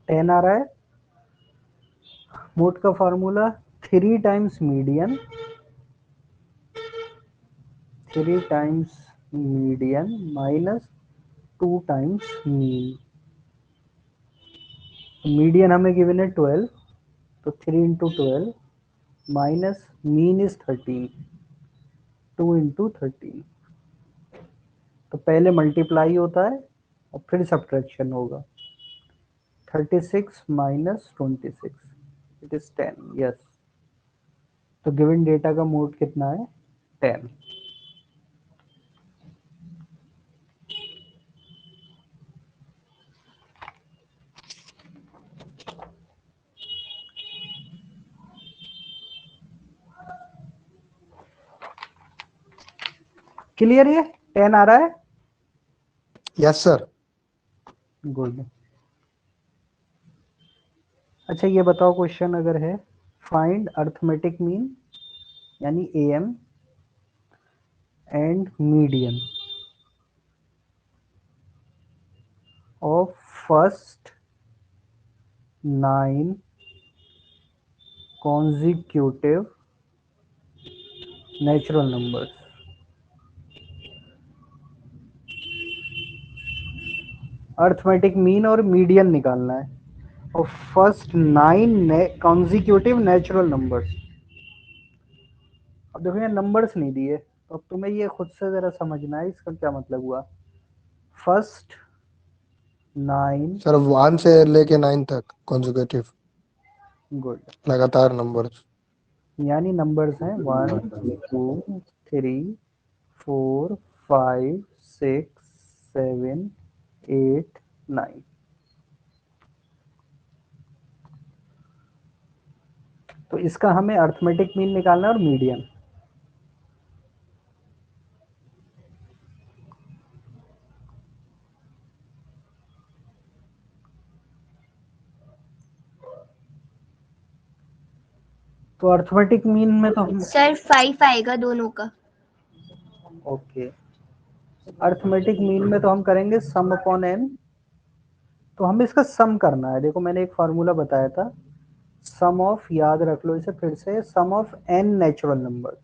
10 आ रहा है। मोड का formula 3 times median, 3 times median minus 2 times mean. Median हमें गिवन है 12, तो 3 into 12 minus mean is 13, 2 into 13। तो पहले मल्टीप्लाई होता है और फिर सब्ट्रैक्शन होगा, 36 माइनस 26, इट इज 10। यस, तो गिवन डेटा का मोड कितना है, 10। क्लियर, ये 10 आ रहा है। Yes sir. गुड। अच्छा ये बताओ, क्वेश्चन अगर है फाइंड अर्थमेटिक मीन यानी am and median of first 9 consecutive natural numbers. Arithmetic mean और मीडियन निकालना है और फर्स्ट 9 कॉन्जिक्यूटिव नेचुरल नंबर्स। अब देखो ये नंबर्स नहीं दिए, तो अब तुम्हें ये खुद से जरा समझना है इसका क्या मतलब हुआ। फर्स्ट 9, सर 1 से लेके 9 तक कॉन्जिक्यूटिव गुड, लगातार नंबर्स। यानी नंबर्स हैं 1 2 3 4 5 6 7 8 9। तो इसका हमें अर्थमेटिक मीन निकालना है और मीडियन। तो अर्थमेटिक मीन में तो हम सर 5 आएगा दोनों का। ओके, अर्थमेटिक मीन में तो हम करेंगे सम अपॉन एन। तो हमें इसका सम करना है। देखो मैंने एक फार्मूला बताया था, सम ऑफ, याद रख लो इसे फिर से, sum of n natural number.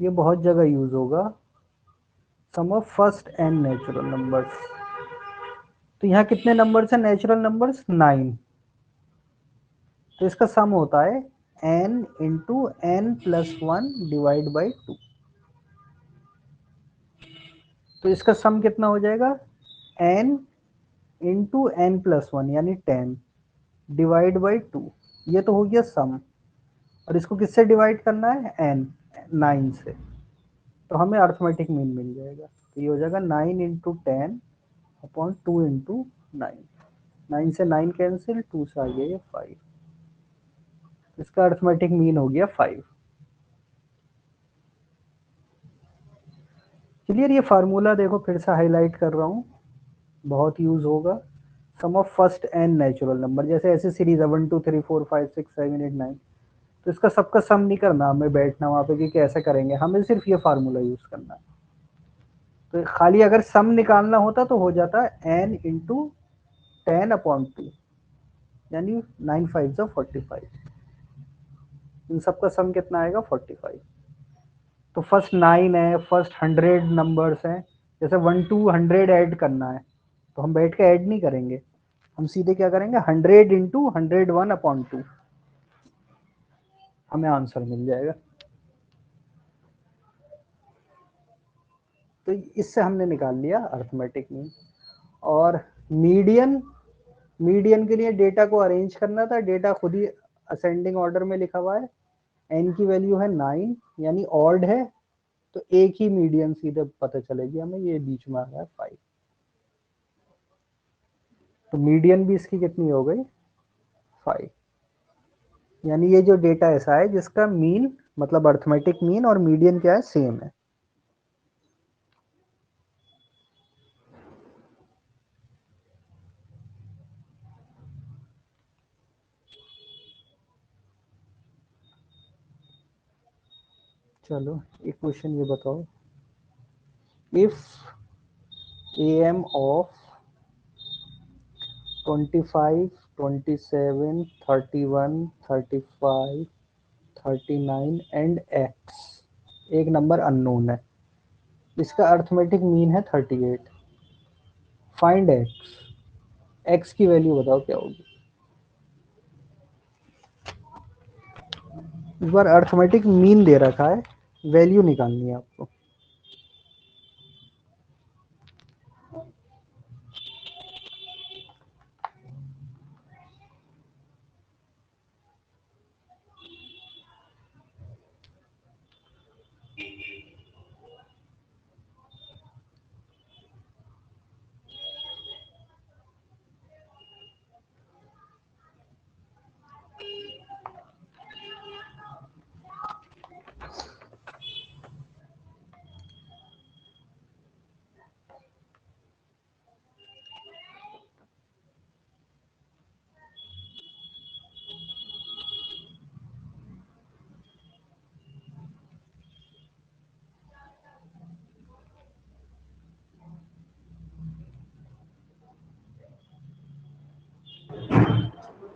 ये बहुत जगह यूज होगा, sum of first n natural numbers. तो यहाँ कितने नंबर्स हैं नेचुरल नंबर्स? 9। तो इसका सम होता है n into n plus 1 divide by 2। तो इसका सम कितना हो जाएगा? n इंटू एन प्लस 1 यानी 10 डिवाइड बाई 2। ये तो हो गया सम, और इसको किससे डिवाइड करना है? n 9 से। तो हमें अर्थमेटिक मीन मिल जाएगा। तो ये हो जाएगा 9 इंटू 10 अपॉन 2 इंटू 9। 9 से 9 कैंसिल, 2 से आ गया ये 5। इसका अर्थमेटिक मीन हो गया 5। क्लियर? ये फार्मूला देखो फिर से हाईलाइट कर रहा हूँ, बहुत यूज होगा। Sum of first n natural number, जैसे ऐसे सीरीज है 1 2 3 4 5 6 7 8 9। तो इसका सबका सम नहीं करना हमें, बैठना वहां पे कि कैसे करेंगे, हमें सिर्फ ये फार्मूला यूज करना है। तो खाली अगर सम निकालना होता तो हो जाता एन इंटू 10 अपॉन 2, यानी 9 5 जो 45। इन सबका सम कितना आएगा? 45। तो फर्स्ट 9 है, फर्स्ट 100 नंबर्स हैं, जैसे 1 टू 100 ऐड करना है तो हम बैठ के ऐड नहीं करेंगे, हम सीधे क्या करेंगे? 100 इंटू 101 अपॉन 2, हमें आंसर मिल जाएगा। तो इससे हमने निकाल लिया अर्थमेटिक मीन। और मीडियन, मीडियन के लिए डेटा को अरेंज करना था। डेटा खुद ही असेंडिंग ऑर्डर में लिखा हुआ है, एन की वैल्यू है 9 यानी ऑड है, तो एक ही मीडियन सीधे पता चलेगी हमें, ये बीच में आ गया 5। तो मीडियन भी इसकी कितनी हो गई? 5। यानी ये जो डेटा ऐसा है जिसका मीन मतलब अर्थमेटिक मीन और मीडियन क्या है? सेम है। चलो एक क्वेश्चन ये बताओ, if am of 25 27 31 35 39 and x, एक नंबर अननोन है, इसका अर्थमेटिक मीन है 38। फाइंड x, x की वैल्यू बताओ क्या होगी। इस बार अर्थमेटिक मीन दे रखा है, वैल्यू निकालनी है आपको।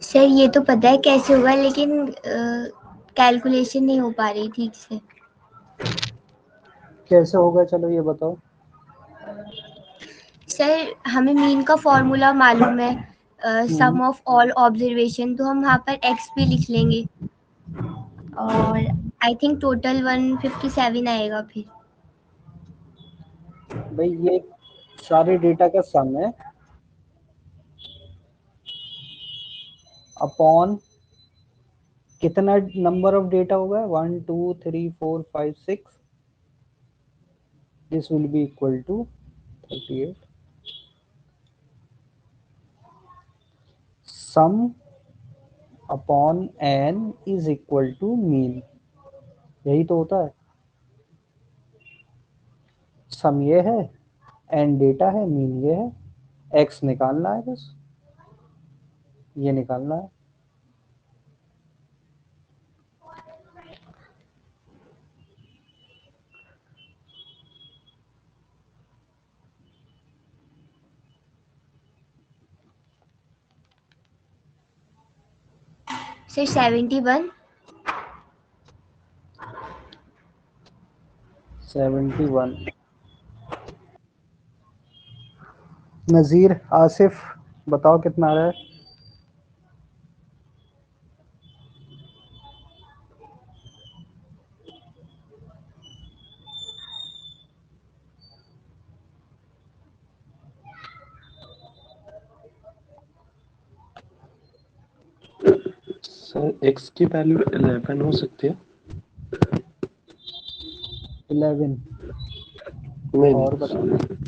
सर ये तो पता है कैसे होगा, लेकिन कैलकुलेशन नहीं हो पा रही ठीक से। कैसे होगा चलो ये बताओ। सर हमें मीन का फॉर्मूला मालूम है, सम ऑफ ऑल ऑब्जर्वेशन, तो हम वहाँ पर एक्स भी लिख लेंगे और आई थिंक टोटल 157 आएगा फिर। भाई ये सारे डेटा का सम है अपॉन कितना नंबर ऑफ डेटा होगा? 1 2 3 4 5 6, this will be equal to 38 sum upon n is equal to mean, यही तो होता है। सम ये है, एन डेटा है, मीन ये है, एक्स निकालना है, बस ये निकालना है। सर 71। 71। नज़ीर, आसिफ, बताओ कितना आ रहा है? सर एक्स की वैल्यू 11 हो सकती है। 11। नहीं और नहीं बताओ,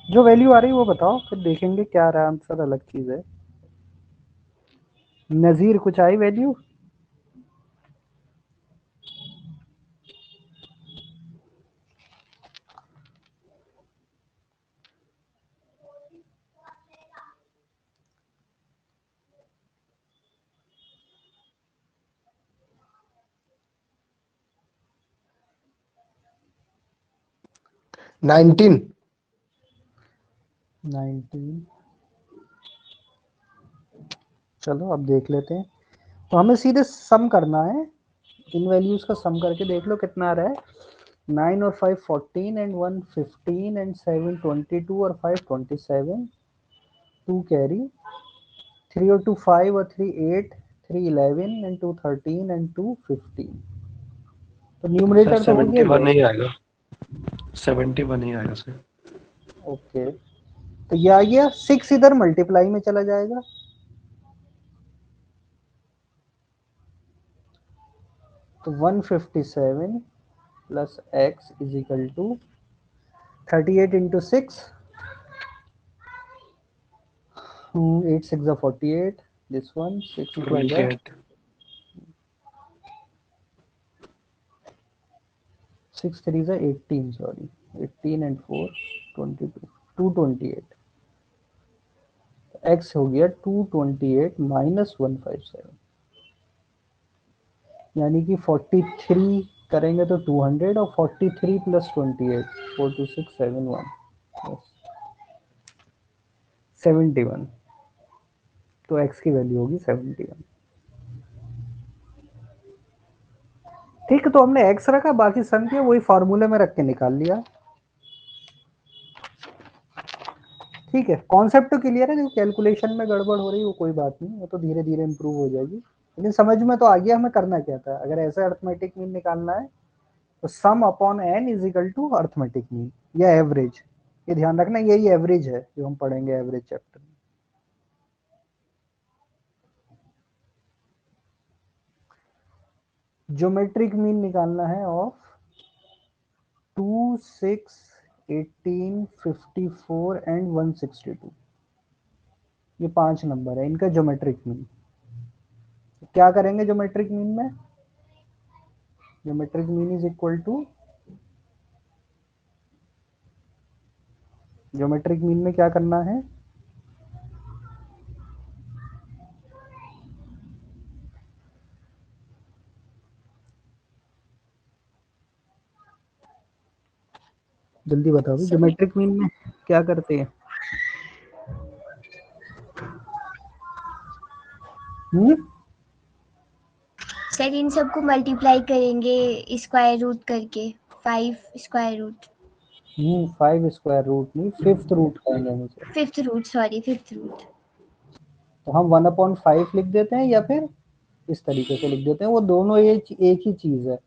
जो वैल्यू आ रही है वो बताओ, फिर देखेंगे क्या आ रहा है आंसर, अलग चीज़ है। नज़ीर, कुछ आई वैल्यू? नाइनटीन। 19। चलो अब देख लेते हैं। तो हमें सीधे सम करना है, इन वैल्यूज का सम करके देख लो कितना आ रहा है। 9 और 5 14 एंड 1 15 एंड 7 22 और 5 27, 2 कैरी, 3 और 2 5 और 3 8, 3 11 एंड 2 13 एंड 2 15। तो सर न्यूमरेटर तो हो गया 71 ये। नहीं आएगा, 71 ही आएगा सर। ओके, तो ये आ गया। 6 इधर मल्टीप्लाई में चला जाएगा, तो 157 plus x is equal to 38 into 6, 8 6 are 48, this one 6 2 are 28। 6 3 are 18, sorry, 18 and 4 22, 228। x हो गया 228 माइनस 157, यानी कि 43 करेंगे तो 200, और 43 प्लस 28 42671 71। तो x की वैल्यू होगी 71। ठीक है, तो हमने x रखा, बाकी सम किया, वही फार्मूले में रख के निकाल लिया। ठीक है, कॉन्सेप्ट तो क्लियर है, जो कैलकुलेशन में गड़बड़ हो रही है वो कोई बात नहीं, वो तो धीरे धीरे इंप्रूव हो जाएगी, लेकिन समझ में तो आ गया हमें करना क्या था। अगर ऐसे अर्थमेटिक मीन निकालना है तो sum upon n is equal to arithmetic mean या एवरेज। ये ध्यान रखना, यही एवरेज है जो हम पढ़ेंगे एवरेज चैप्टर में। ज्योमेट्रिक मीन निकालना है ऑफ 2 6 18 54 एंड 162। ये 5 नंबर है, इनका ज्योमेट्रिक मीन। क्या करेंगे ज्योमेट्रिक मीन में? Geometric mean is equal to, geometric mean में क्या करना है? जल्दी बताओ भी, सर ज्योमेट्रिक मीन में क्या करते हैं? हम्म, सर इन सबको मल्टीप्लाई करेंगे स्क्वायर रूट करके, 5 स्क्वायर रूट, 5 स्क्वायर रूट नहीं, फिफ्थ रूट कहेंगे हम इसे। Fifth root, sorry fifth root. तो हम 1/5 लिख देते हैं, या फिर इस तरीके से लिख देते हैं, वो दोनों एक ही चीज है।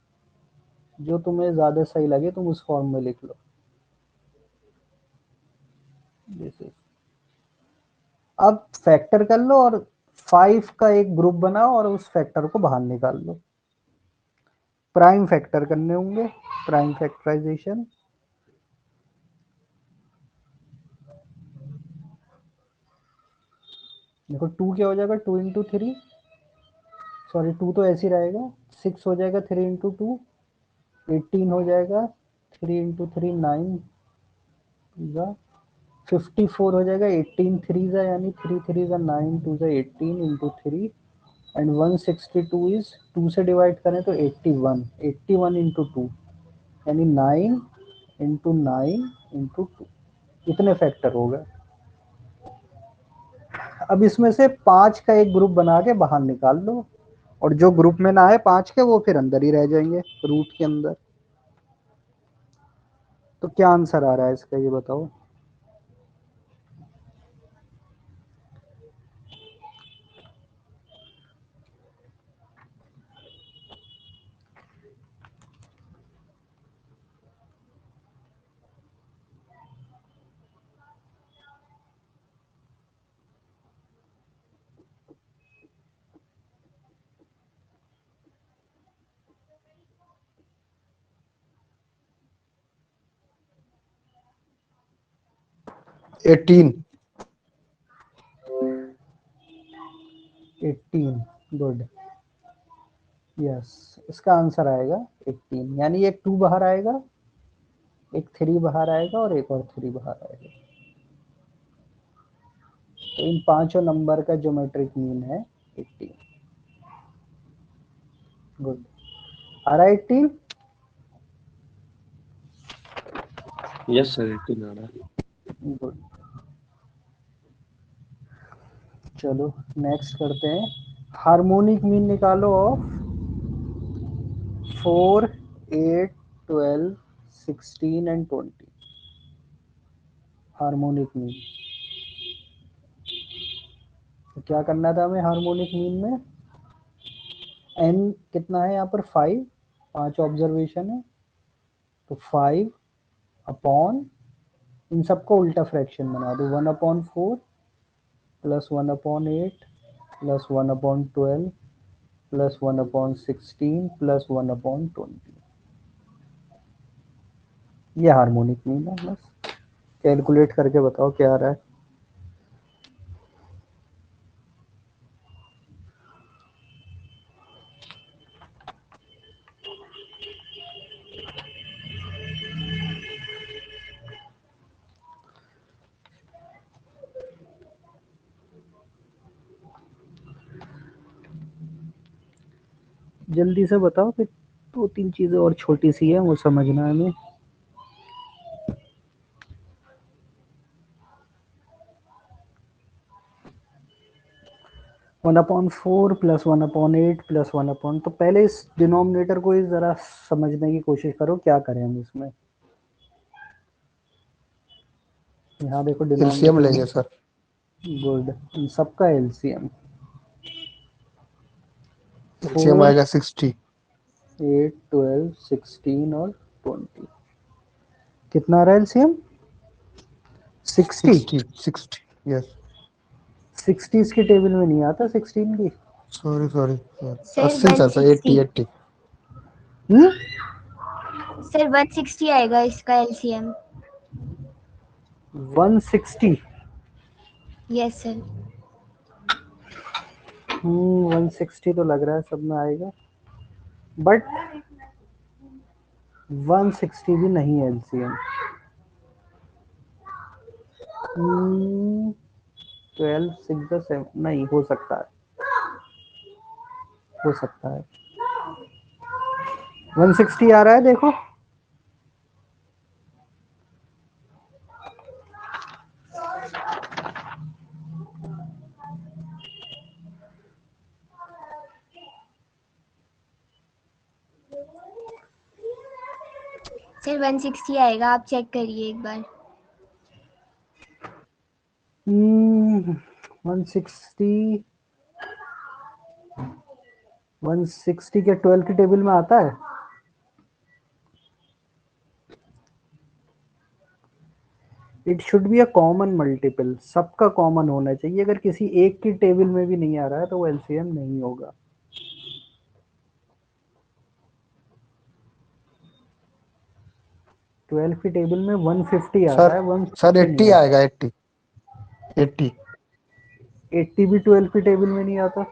जो तुम्हें ज्यादा सही लगे तुम उस फॉर्म में लिख लो। जैसे अब फैक्टर कर लो और 5 का एक ग्रुप बनाओ और उस फैक्टर को बाहर निकाल लो। प्राइम फैक्टर करने होंगे, प्राइम फैक्टराइजेशन। देखो 2 क्या हो जाएगा, 2 इंटू 3, सॉरी 2 तो ऐसे ही रहेगा, 6 हो जाएगा 3 इंटू 2, 18 हो जाएगा, 3 इंटू 3 9 54 हो जाएगा, 18 3 जा यानी 3 3 जा 9 2 जा 18 इंटू 3 एंड 162 इज 2 से डिवाइड करें तो 81, 81 इंटू 2 यानी 9 इंटू 9 इंटू 2, इतने फैक्टर हो गए। अब इसमें से 5 का एक ग्रुप बना के बाहर निकाल लो, और जो ग्रुप में ना आए 5 के वो फिर अंदर ही रह जाएंगे रूट के अंदर। तो क्या आंसर आ रहा है इसका, ये बताओ। एटीन। 18, गुड, यस, इसका आंसर आएगा 18, यानी एक 2 बाहर आएगा, एक 3 बाहर आएगा और एक और 3 बाहर आएगा। तो इन पांचों नंबर का ज्योमेट्रिक मीन है 18। गुड, आ रहा है 18? यस सर 18 आ रहा है। गुड, चलो नेक्स्ट करते हैं। हार्मोनिक मीन निकालो ऑफ 4 8 12 16 एंड 20। हार्मोनिक मीन तो क्या करना था हमें हार्मोनिक मीन में, एन कितना है यहाँ पर 5, 5 ऑब्जर्वेशन है, तो 5 अपॉन, इन सबको उल्टा फ्रैक्शन बना दो, 1/4 प्लस 1/8 प्लस 1/12 प्लस 1/16 प्लस 1/20। ये हार्मोनिक मीन है। बस कैलकुलेट करके बताओ क्या आ रहा है। जल्दी से बताओ, फिर 2-3 चीजें और छोटी सी है वो समझना है हमें। वन अपॉन 4 प्लस 1/8 प्लस 1/, तो पहले इस डिनोमिनेटर को इस जरा समझने की कोशिश करो क्या करें हम इसमें। यहाँ देखो एलसीएम डिनोमिनेटर में, लेंगे सर। गुड, इन सबका एलसीएम एलसीएम 4 आएगा 60। 8 12 16 और 20, कितना आ रहा है एलसीएम 60। 60 यस। 60 इसके टेबल में नहीं आता 16 की। Sorry sorry. Sir 80 sir, 80 160, 80। हम्म, सर 160 आएगा इसका एलसीएम। 160, yes sir. 160 तो लग रहा है सब में आएगा, बट 160 भी नहीं है एलसीएम। 12 6 7 नहीं हो सकता है, हो सकता है 160 आ रहा है देखो। सर 160 आएगा, आप चेक करिए एक बार। 160, 160 के 12 की टेबल में आता है। It should be a common multiple, सबका कॉमन होना चाहिए। अगर किसी एक की टेबल में भी नहीं आ रहा है तो वो एलसीएम नहीं होगा। ट्वेल्व की टेबल में 150 आता सर है, सर 160 नहीं 80 आता। आएगा, 80 80। 80 भी 12 की टेबल में नहीं आता।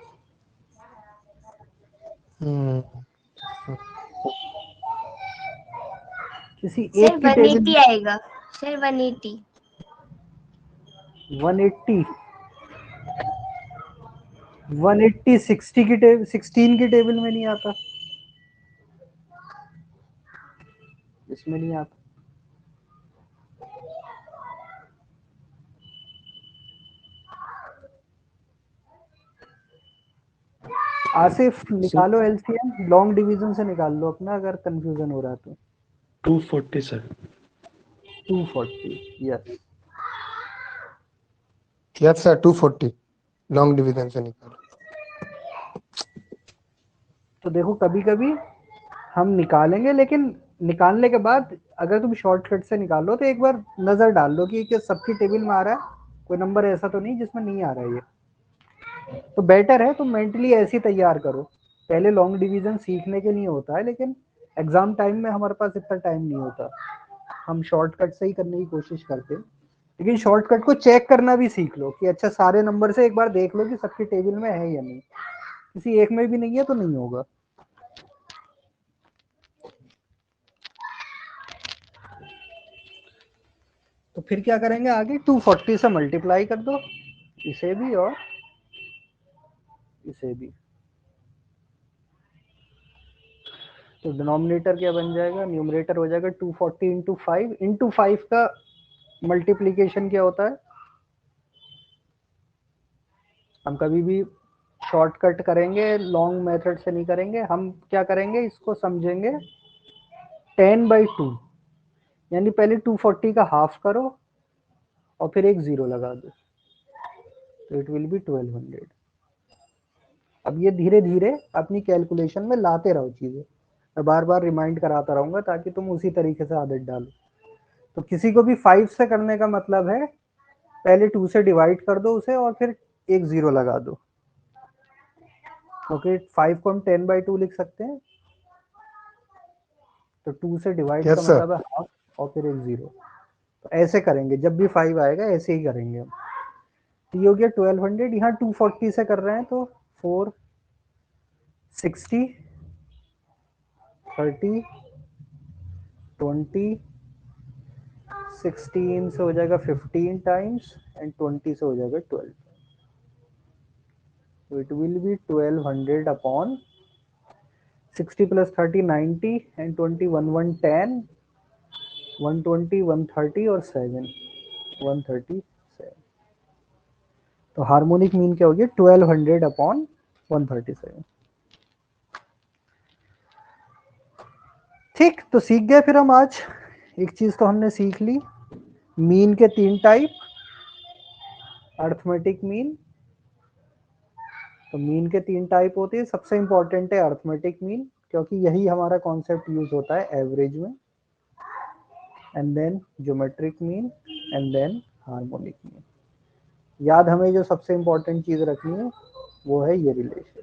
किसी सर एक की टेबल 180 आएगा, सर 180। 180 180 60 की टेबल 16 की टेबल में नहीं आता, इसमें नहीं आता। आसिफ निकालो एलसीएम, लॉन्ग डिवीजन से निकाल लो अपना अगर कंफ्यूजन हो रहा है तो। 240 sir. 240 yes. Yes sir 240 long division से निकालो। तो देखो कभी कभी हम निकालेंगे, लेकिन निकालने के बाद अगर तुम शॉर्टकट से निकालो तो एक बार नजर डाल लो कि सबकी टेबल में आ रहा है, कोई नंबर ऐसा तो नहीं जिसमें नहीं आ रहा है ये। तो बेटर है तुम मेंटली ऐसी तैयार करो। पहले लॉन्ग डिवीजन सीखने के लिए होता है, लेकिन एग्जाम टाइम में हमारे पास इतना टाइम नहीं होता, हम शॉर्टकट से ही करने की कोशिश करते हैं। लेकिन शॉर्टकट को चेक करना भी सीख लो कि अच्छा सारे नंबर से एक बार देख लो कि सबकी टेबल में है या नहीं, किसी एक में भी नहीं है तो नहीं होगा। तो फिर क्या करेंगे आगे, 240 से मल्टीप्लाई कर दो इसे भी और इसे भी। तो डिनोमिनेटर क्या बन जाएगा, न्यूमरेटर हो जाएगा 240 इंटू 5। इंटू 5 का मल्टीप्लीकेशन क्या होता है, हम कभी भी शॉर्टकट करेंगे, लॉन्ग मेथड से नहीं करेंगे। हम क्या करेंगे, इसको समझेंगे 10/2, यानी पहले 240 का हाफ करो और फिर एक जीरो लगा दो, तो इट विल बी 1200। अब ये धीरे धीरे अपनी कैलकुलेशन में लाते रहो चीजें, मैं बार बार रिमाइंड कराता रहूंगा ताकि तुम उसी तरीके से आदत डालो। तो किसी को भी 5 से करने का मतलब है पहले 2 से डिवाइड कर दो उसे और फिर एक जीरो लगा दो। ओके 5 को हम 10/2 लिख सकते हैं, तो 2 से डिवाइड का यस सर। मतलब है हाफ और फिर एक जीरो। तो ऐसे करेंगे, जब भी 5 आएगा ऐसे ही करेंगे हम। तो ये हो गया 1200, यहाँ 240 से कर रहे हैं तो 4 60 30 20 16 से हो जाएगा 15 टाइम्स एंड 20 से हो जाएगा 12। तो it will be 1200 upon 60 plus 30 90 and 20 1 10 120 130 और 7 137। तो हार्मोनिक मीन क्या होगी 1200 अपॉन 137। ठीक, तो सीख गए फिर हम आज। एक चीज तो हमने सीख ली, मीन के 3 टाइप, अर्थमेटिक मीन। तो मीन के 3 टाइप होते हैं, सबसे इंपॉर्टेंट है अर्थमेटिक मीन, क्योंकि यही हमारा कॉन्सेप्ट यूज होता है एवरेज में, and then geometric mean and then harmonic mean. याद हमें जो सबसे इंपॉर्टेंट चीज रखनी है वो है ये रिलेशन।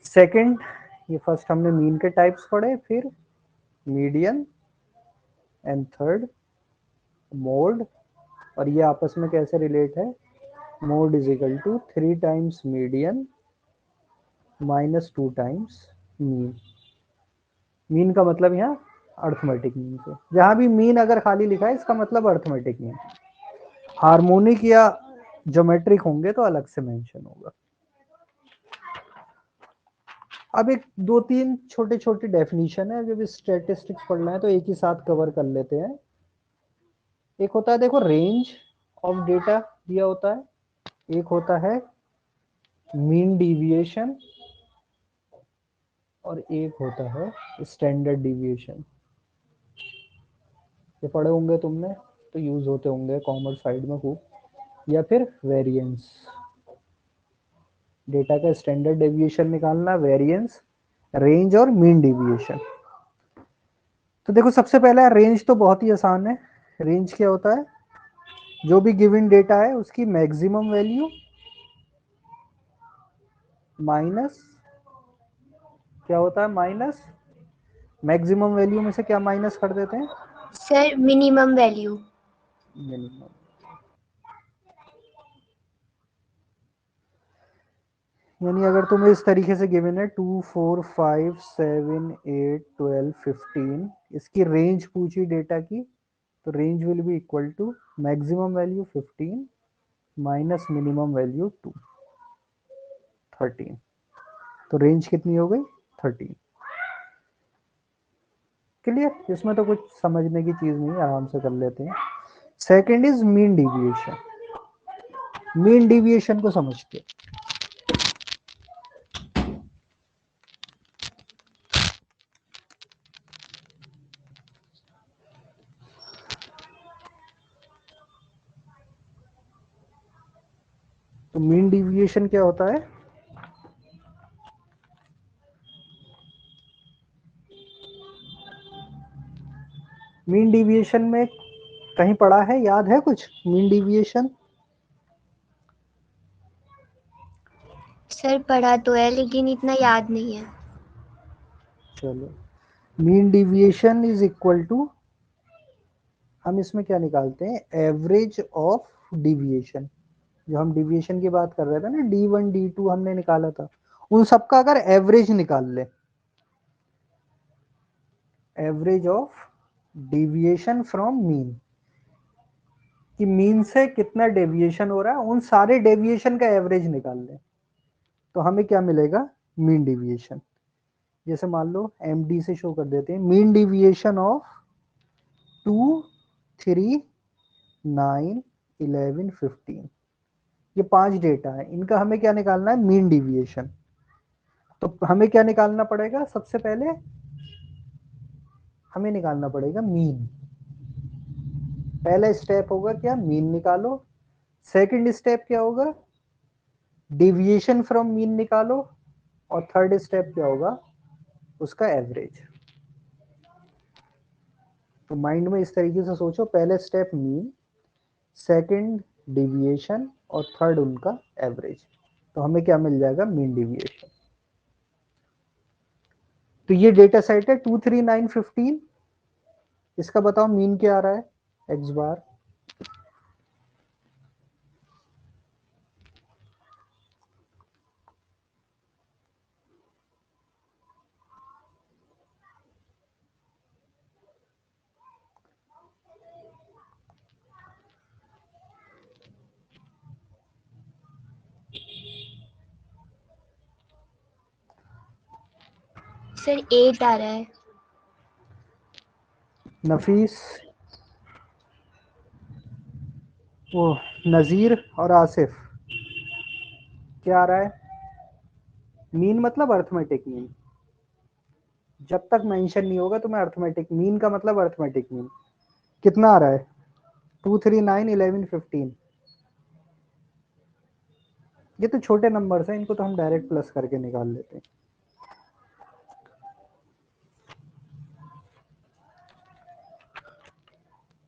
सेकंड, ये फर्स्ट हमने मीन के टाइप्स पढ़े, फिर मीडियन एंड थर्ड मोड। और ये आपस में कैसे रिलेट है, mode is equal to 3 times median minus 2 times mean. Mean का मतलब यहाँ अर्थमेटिक मीन से, जहां भी मीन अगर खाली लिखा है इसका मतलब अर्थमेटिक मीन। हार्मोनिक या ज्योमेट्रिक होंगे तो अलग से मेंशन होगा। अब एक 2-3 छोटे छोटे डेफिनेशन है, जब स्टैटिस्टिक्स पढ़ना है तो एक ही साथ कवर कर लेते हैं। एक होता है देखो रेंज ऑफ डेटा दिया होता है, एक होता है मीन डिविएशन और एक होता है स्टैंडर्ड डिविएशन। ये पढ़े होंगे तुमने, तो यूज होते होंगे कॉमर्स साइड में खूब। या फिर वेरिएंस, डेटा का स्टैंडर्ड डेविएशन निकालना, वेरिएंस, रेंज और मीन डिविएशन। तो देखो सबसे पहला रेंज, तो बहुत ही आसान है। रेंज क्या होता है, जो भी गिवन डेटा है उसकी मैक्सिमम वैल्यू माइनस क्या होता है, माइनस मैक्सिमम वैल्यू में से क्या माइनस कर देते हैं, सर मिनिमम वैल्यू। मिनिमम। यानी अगर तुम्हें इस तरीके से गिवन है 2 4 5 7 8 12 15, इसकी रेंज पूछी डेटा की, तो range will be equal to maximum value 15 minus minimum value 2 13। तो रेंज कितनी हो गई 13। क्लियर? इसमें तो कुछ समझने की चीज नहीं है, आराम से कर लेते हैं। Second is mean deviation. Mean deviation को समझते हैं। तो मीन डिविएशन क्या होता है? मीन डिविएशन में कहीं पढ़ा है, याद है कुछ मीन डिविएशन? सर पढ़ा तो है लेकिन इतना याद नहीं है। चलो, mean deviation is equal to, हम इसमें क्या निकालते हैं, एवरेज ऑफ डिविएशन। जो हम डिविएशन की बात कर रहे थे ना, D1 D2 हमने निकाला था, उन सबका अगर एवरेज निकाल ले, average of deviation from mean, कि मीन से कितना डेविएशन हो रहा है, उन सारे डेविएशन का एवरेज निकाल ले, तो हमें क्या मिलेगा, मीन डिविएशन। जैसे मान लो MD से शो कर देते हैं, मीन डिविएशन ऑफ 2 3 9 11 15, ये 5 डेटा है, इनका हमें क्या निकालना है, मीन डिविएशन। तो हमें क्या निकालना पड़ेगा, सबसे पहले हमें निकालना पड़ेगा मीन। पहला स्टेप होगा क्या, मीन निकालो। सेकंड स्टेप क्या होगा, डिविएशन फ्रॉम मीन निकालो। और थर्ड स्टेप क्या होगा, उसका एवरेज। तो माइंड में इस तरीके से सोचो, पहले स्टेप मीन, सेकंड डिविएशन, और थर्ड उनका एवरेज। तो हमें क्या मिल जाएगा, मीन डिविएशन। तो ये डेटा सेट है 2 3 9 15, इसका बताओ मीन क्या आ रहा है, एक्स बार। सर 8 आ रहा है। नफीस, वो नजीर और आसिफ, क्या आ रहा है, मीन मतलब अर्थमेटिक मीन। जब तक मेंशन नहीं होगा तुम्हें अर्थमेटिक मीन का मतलब अर्थमेटिक मीन कितना आ रहा है, 2 3 9 11 15। ये तो छोटे नंबर्स हैं, इनको तो हम डायरेक्ट प्लस करके निकाल लेते हैं।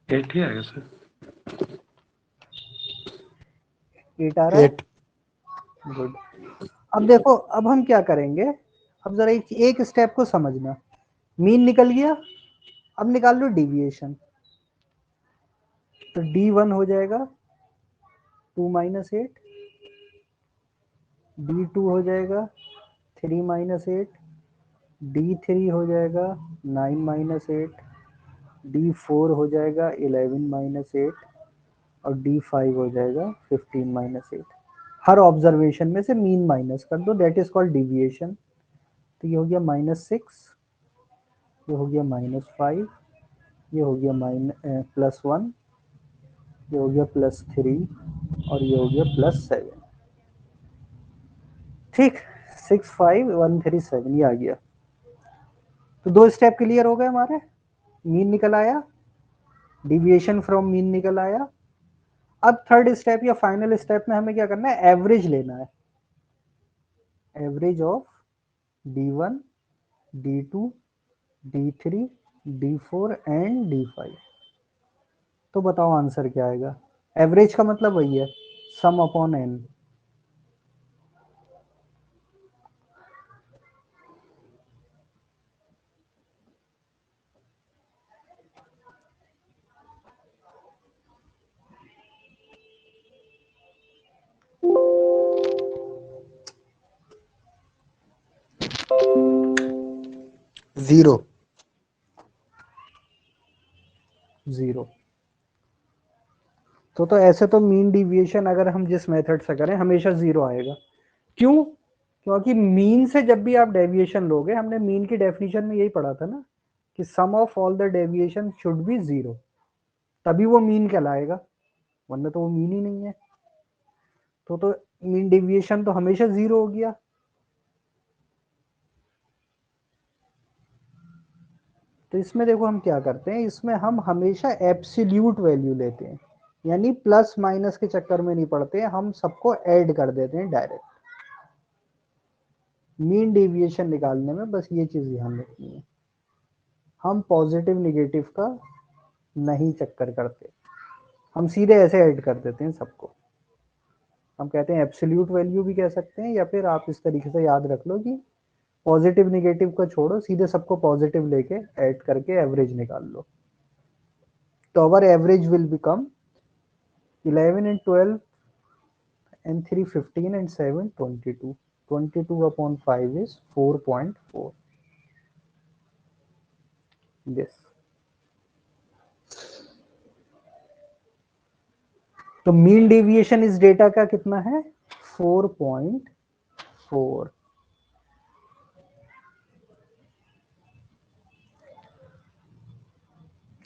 एट ही आएगा सर। 8 आ रहा है, 8। गुड। अब देखो, अब हम क्या करेंगे, अब जरा एक स्टेप को समझना। मीन निकल गया, अब निकाल लो डिविएशन। तो D1 हो जाएगा 2 - 8, D2 हो जाएगा 3 - 8, D3 हो जाएगा 9 - 8, D4 हो जाएगा 11 - 8, और D5 हो जाएगा 15 - 8। हर ऑब्जर्वेशन में से मीन माइनस कर दो, दैट इज कॉल्ड डिविएशन। तो ये हो गया -6, ये हो गया -5, ये हो गया +1, ये हो गया +3, और ये हो गया +7। ठीक, 6 5 1 3 7 ये आ गया। तो दो स्टेप क्लियर हो गए हमारे, मीन निकल आया, डिविएशन फ्रॉम मीन निकल आया। अब थर्ड स्टेप या फाइनल स्टेप में हमें क्या करना है, एवरेज लेना है, average of D1 D2 D3 D4 and D5। तो बताओ आंसर क्या आएगा। एवरेज का मतलब वही है, सम अपॉन n। 0। तो ऐसे तो मीन डिविएशन अगर हम जिस मेथड से करें हमेशा 0 आएगा। क्यों? क्योंकि मीन से जब भी आप डेविएशन लोगे, हमने मीन की डेफिनेशन में यही पढ़ा था ना कि sum of all the deviation should be 0, तभी वो मीन कहलाएगा, वरना तो वो मीन ही नहीं है। तो मीन डेविएशन तो हमेशा 0 हो गया। तो इसमें देखो हम क्या करते हैं, इसमें हम हमेशा एब्सोल्यूट वैल्यू लेते हैं, यानी प्लस माइनस के चक्कर में नहीं पड़ते हैं, हम सबको ऐड कर देते हैं डायरेक्ट। मीन डेविएशन निकालने में बस ये चीज ध्यान रखनी है, हम पॉजिटिव निगेटिव का नहीं चक्कर करते, हम सीधे ऐसे ऐड कर देते हैं सबको। हम कहते हैं एब्सोल्यूट वैल्यू भी कह सकते हैं, या फिर आप इस तरीके से याद रख लो कि पॉजिटिव निगेटिव को छोड़ो, सीधे सबको पॉजिटिव लेके ऐड करके एवरेज निकाल लो। तो our average will become 11 and 12 and 3 15 and 7 22. 22 upon 5 is 4.4. This. तो मीन डेविएशन इस डेटा का कितना है? 4.4।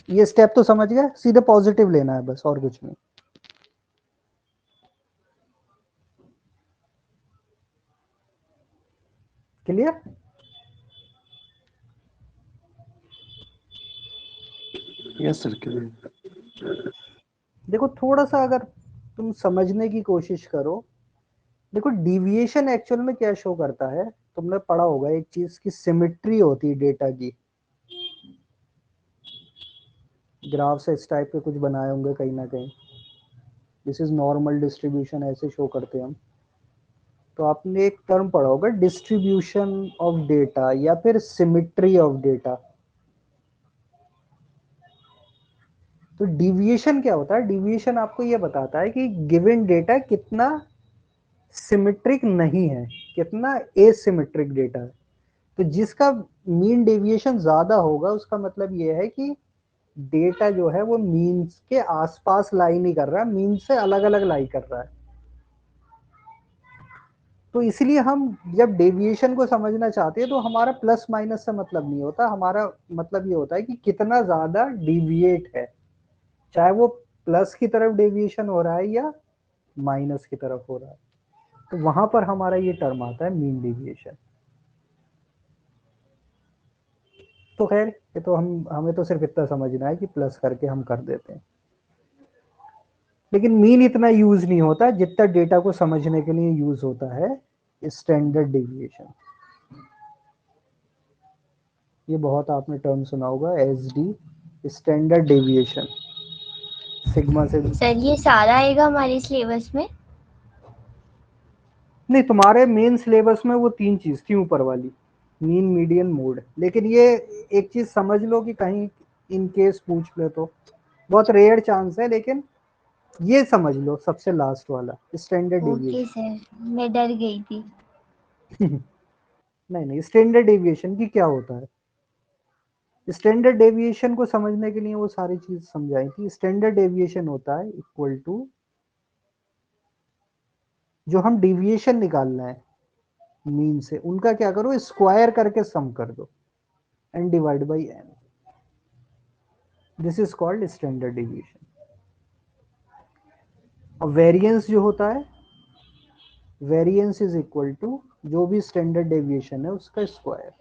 ये स्टेप तो समझ गया, सीधे पॉजिटिव लेना है बस, और कुछ नहीं। क्लियर? Yes sir, clear. देखो थोड़ा सा अगर तुम समझने की कोशिश करो, देखो डिविएशन एक्चुअल में क्या शो करता है, तुमने पढ़ा होगा एक चीज की सिमेट्री होती है डेटा की। ग्राफ से इस टाइप के कुछ बनाए होंगे कहीं ना कहीं, दिस इज नॉर्मल डिस्ट्रीब्यूशन, ऐसे शो करते हैं हम। तो आपने एक टर्म पढ़ा होगा डिस्ट्रीब्यूशन ऑफ डेटा या फिर सिमेट्री ऑफ डेटा। तो डिविएशन क्या होता है? डिविएशन आपको ये बताता है कि गिवन डेटा कितना सिमेट्रिक नहीं है, कितना एसिमेट्रिक डेटा है। तो जिसका मीन डेविएशन ज्यादा होगा उसका मतलब ये है कि डेटा जो है वो मीन के आसपास लाई नहीं कर रहा, मीन से अलग अलग लाई कर रहा है। तो इसलिए हम जब डेविएशन को समझना चाहते हैं तो हमारा प्लस माइनस से मतलब नहीं होता, हमारा मतलब ये होता है कि कितना ज्यादा डिविएट है, चाहे वो प्लस की तरफ डेविएशन हो रहा है या माइनस की तरफ हो रहा है। तो वहां पर हमारा ये टर्म आता है मीन डेविएशन। तो खैर ये तो हमें तो सिर्फ इतना समझना है कि प्लस करके हम कर देते हैं, लेकिन मीन इतना यूज नहीं होता जितना डेटा को समझने के लिए यूज होता है स्टैंडर्ड डेविएशन। ये बहुत आपने टर्म सुना होगा, एसडी, स्टैंडर्ड डेविएशन, सिग्मा से। सर ये सारा आएगा हमारे सिलेबस में? नहीं, तुम्हारे मेन सिलेबस में वो 3 चीज थी ऊपर वाली, मीन मीडियन मोड। लेकिन ये एक चीज समझ लो कि कहीं इन केस पूछ ले तो, बहुत रेयर चांस है, लेकिन ये समझ लो सबसे लास्ट वाला स्टैंडर्ड ओके डेविएशन। सर, मैं डर गई थी। नहीं, स्टैंडर्ड डेविएशन की क्या होता है? स्टैंडर्ड डेविएशन को समझने के लिए वो सारी चीज समझाई थी। स्टैंडर्ड डेविएशन होता है इक्वल टू, जो हम डेविएशन निकालना है मीन से, उनका क्या करो, स्क्वायर करके सम कर दो and divide by n. This is called standard deviation. अब वेरिएंस जो होता है, वेरिएंस इज इक्वल टू जो भी स्टैंडर्ड डेविएशन है उसका स्क्वायर।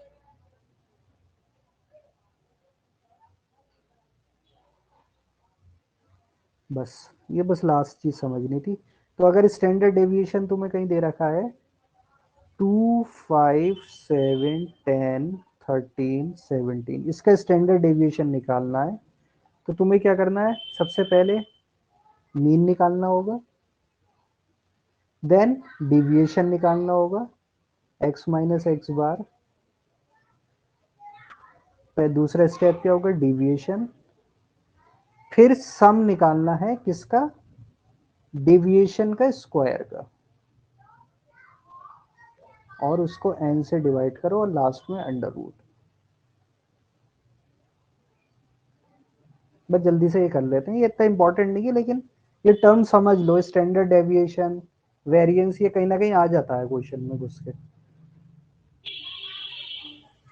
बस ये बस लास्ट चीज समझनी थी। तो अगर स्टैंडर्ड डेविएशन तुम्हें कहीं दे रखा है 2 5 7 10 13 17, इसका स्टैंडर्ड डेविएशन निकालना है, तो तुम्हें क्या करना है? सबसे पहले मीन निकालना होगा, देन डिविएशन निकालना होगा, x माइनस एक्स बार। फिर दूसरा स्टेप क्या होगा? डिविएशन। फिर सम निकालना है किसका? डेविएशन का स्क्वायर का, और उसको n से डिवाइड करो और लास्ट में अंडर रूट। बस जल्दी से ये कर लेते हैं, ये इतना इंपॉर्टेंट नहीं है, लेकिन ये टर्म समझ लो, स्टैंडर्ड डेविएशन, वेरिएंस, ये कहीं ना कहीं आ जाता है क्वेश्चन में घुस के।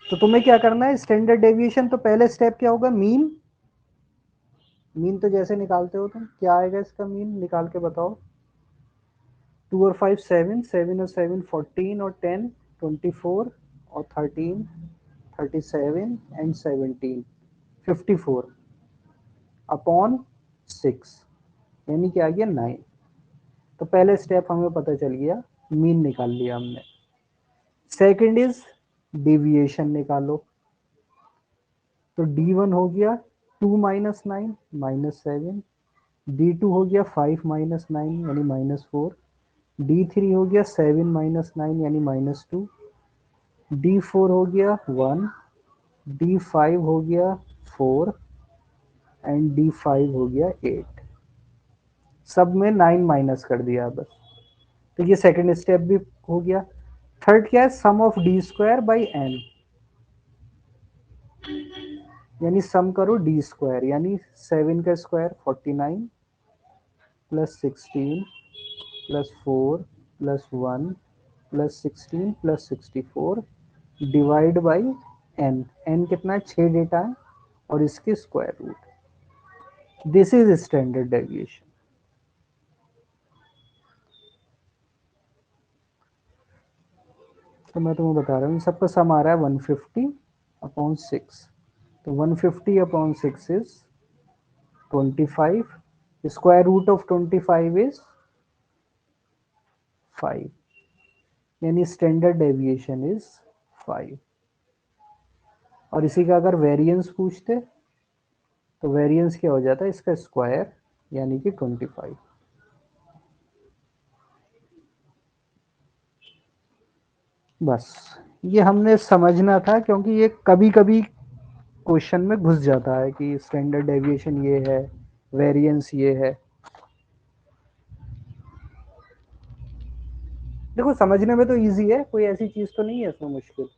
तो तुम्हें क्या करना है, स्टैंडर्ड डेविएशन, तो पहले स्टेप क्या होगा, मीन। मीन तो जैसे निकालते हो तुम, क्या आएगा इसका मीन, निकाल के बताओ। 2 और 5 7, 7 और 7 14 और 10 24 और 13 37 एंड 17 54 अपॉन 6, यानी क्या आ गया 9। तो पहले स्टेप हमें पता चल गया, मीन निकाल लिया हमने। सेकंड इज डेविएशन निकालो। तो d1 हो गया 2 माइनस 9 -7, d2 हो गया 5 माइनस 9 यानी -4, d3 हो गया 7 माइनस 9 यानी -2, d4 हो गया 1, d5 हो गया 4 एंड d5 हो गया 8। सब में 9 माइनस कर दिया बस। तो ये सेकंड स्टेप भी हो गया। थर्ड क्या है, sum of d square by n, यानी सम करो डी स्क्वायर, यानी 7 का square 49 plus 16 plus 4 plus 1 plus 16 plus 64 divide by n. N कितना है, 6 डेटा है और इसके square root. This is standard deviation. तो मैं तुम्हें बता रहा हूँ, सबका सम आ रहा है 150 अपॉन 6। तो 150 upon 6 is 25, square root of 25 is 5, यानी स्टैंडर्ड डेविएशन इज 5। और इसी का अगर वेरिएंस पूछते तो वेरिएंस क्या हो जाता है, इसका स्क्वायर यानी कि 25। बस ये हमने समझना था, क्योंकि ये कभी कभी क्वेश्चन में घुस जाता है कि स्टैंडर्ड डेविएशन ये है, वेरिएंस ये है। देखो समझने में तो इजी है, कोई ऐसी चीज तो नहीं है इसमें मुश्किल।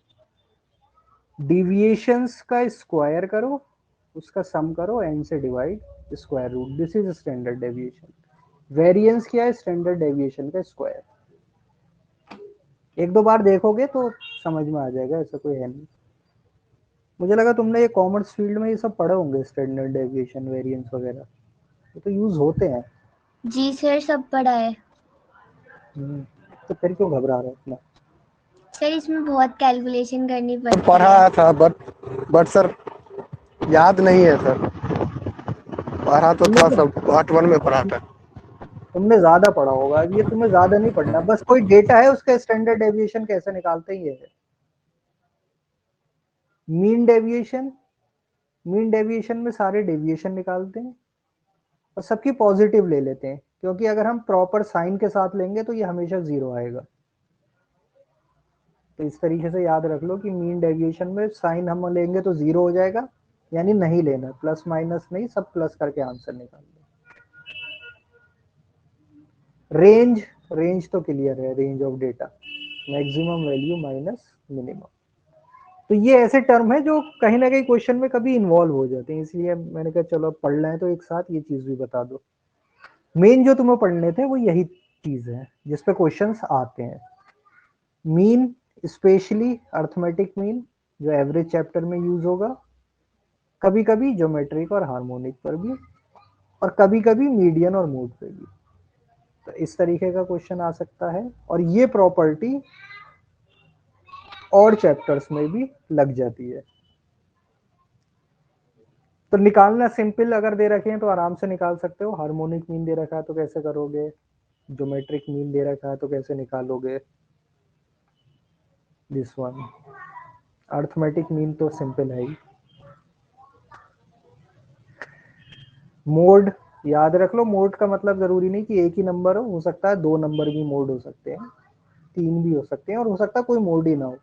डिविएशंस का स्क्वायर करो, उसका सम करो, एन से divide, square root, this is standard deviation. Variance क्या है, स्टैंडर्ड डेविएशन का स्क्वायर। एक दो बार देखोगे तो समझ में आ जाएगा, ऐसा कोई है नहीं। मुझे लगा तुमने ये कॉमर्स फील्ड में ये सब पढ़े होंगे, स्टैंडर्ड डेविएशन, वेरिएंस वगैरह, ये तो यूज होते हैं। जी सर, सब पढ़ा है। तो फिर क्यों घबरा रहे हो इतना। सर इसमें बहुत कैलकुलेशन करनी पड़ती है। पढ़ा था बट सर याद नहीं है सर, पढ़ा तो तुमने था तो सब, पार्ट 1 में पढ़ा था। तुमने ज्यादा पढ़ा होगा, ये तुम्हें ज्यादा नहीं पढ़ना, बस कोई डेटा है उसका स्टैंडर्ड डेविएशन कैसे निकालते हैं ये है। मीन डेविएशन, मीन डेविएशन में सारे डेविएशन निकालते हैं और सबकी पॉजिटिव ले लेते हैं, क्योंकि अगर हम प्रॉपर साइन के साथ लेंगे तो ये हमेशा 0 आएगा। तो इस तरीके से याद रख लो कि मीन डेविएशन में साइन हम लेंगे तो 0 हो जाएगा, यानी नहीं लेना, प्लस माइनस नहीं, सब प्लस करके आंसर निकाल लो। रेंज, रेंज तो क्लियर है, range of data, maximum value minus minimum. तो ये ऐसे टर्म है जो कहीं ना कहीं क्वेश्चन में कभी इन्वॉल्व हो जाते हैं, इसलिए मैंने कहा चलो पढ़ लें तो एक साथ ये चीज भी बता दो। मेन जो तुम्हें पढ़ने थे वो यही चीज है जिसपे क्वेश्चंस आते हैं। मीन, स्पेशली अर्थमेटिक मीन, जो एवरेज चैप्टर में यूज होगा, कभी कभी ज्योमेट्रिक और हार्मोनिक पर भी, और कभी कभी मीडियन और मोड पे भी। तो इस तरीके का क्वेश्चन आ सकता है, और ये प्रॉपर्टी और चैप्टर्स में भी लग जाती है। तो निकालना सिंपल, अगर दे रखे हैं तो आराम से निकाल सकते हो। हार्मोनिक मीन दे रखा है तो कैसे करोगे, ज्योमेट्रिक मीन दे रखा है तो कैसे निकालोगे, दिस वन। अर्थमेटिक मीन तो सिंपल है ही। मोड याद रख लो, मोड का मतलब जरूरी नहीं कि एक ही नंबर हो सकता है 2 नंबर भी मोड हो सकते हैं, 3 भी हो सकते हैं, और हो सकता है कोई मोड ही ना हो।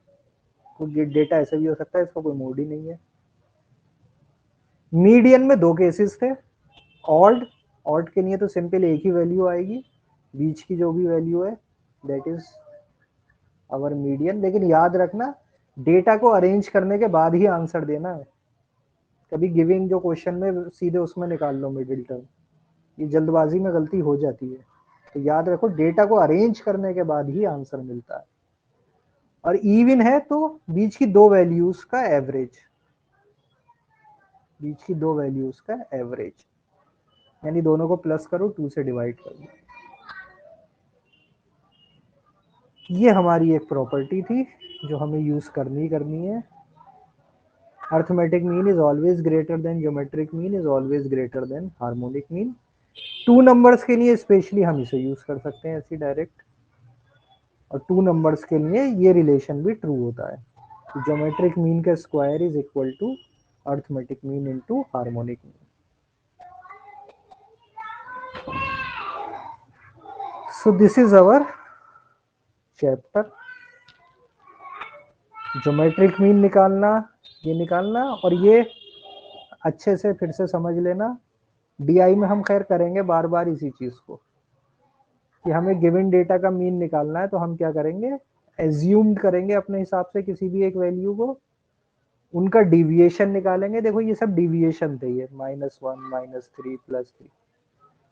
तो डेटा ऐसे भी हो सकता है इसका कोई मोड ही नहीं है। मीडियन में 2 केसेस थे, ऑड, ऑड के लिए तो सिंपल एक ही वैल्यू आएगी, बीच की जो भी वैल्यू है दैट इज आवर मीडियन। लेकिन याद रखना डेटा को अरेंज करने के बाद ही आंसर देना है, कभी गिविंग जो क्वेश्चन में सीधे उसमें निकाल लो मिडिल टर्म, ये जल्दबाजी में गलती हो जाती है। तो याद रखो डेटा को अरेंज करने के बाद ही आंसर मिलता है। और इवन है तो बीच की दो वैल्यूज का एवरेज, बीच की दो वैल्यूज का एवरेज, यानी दोनों को प्लस करो 2 से डिवाइड कर दो। ये हमारी एक प्रॉपर्टी थी जो हमें यूज करनी है। Arithmetic mean is always greater than geometric mean is always greater than harmonic mean. 2 numbers के लिए स्पेशली हम इसे यूज कर सकते हैं ऐसी डायरेक्ट, और 2 नंबर्स के लिए ये रिलेशन भी ट्रू होता है। ज्योमेट्रिक मीन का square is equal to arithmetic mean into harmonic mean. So this is our chapter, geometric mean निकालना, ये निकालना, और ये अच्छे से फिर से समझ लेना। डीआई में हम खैर करेंगे बार बार इसी चीज को कि हमें गिवन डेटा का मीन निकालना है, तो हम क्या करेंगे, एज्यूम्ड करेंगे अपने हिसाब से किसी भी एक वैल्यू को, उनका डिविएशन निकालेंगे। देखो ये सब डिविएशन थे, ये -1 -3 +3,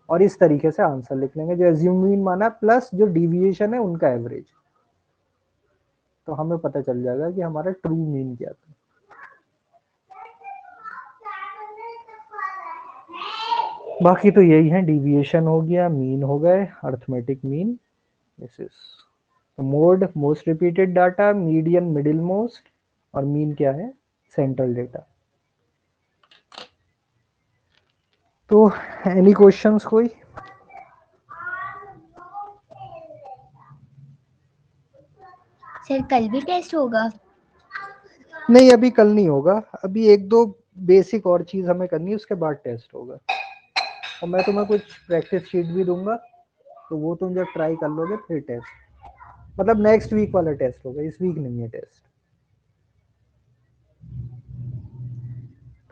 और इस तरीके से आंसर लिख लेंगे। जो एज्यूम मीन माना प्लस जो डिविएशन है उनका एवरेज, तो हमें पता चल जाएगा कि हमारा ट्रू मीन क्या था। बाकी तो यही है, डिविएशन हो गया, मीन हो गए, arithmetic mean, this is mode most repeated data, median middle most, और मीन क्या है, सेंट्रल डेटा। तो एनी क्वेश्चंस कोई? सर कल भी टेस्ट होगा? नहीं अभी कल नहीं होगा, अभी एक दो बेसिक और चीज हमें करनी है, उसके बाद टेस्ट होगा। और मैं तुम्हें कुछ प्रैक्टिस शीट भी दूंगा, तो वो तुम जब ट्राई कर लोगे फिर टेस्ट, मतलब नेक्स्ट वीक वाला टेस्ट होगा, इस वीक नहीं है टेस्ट।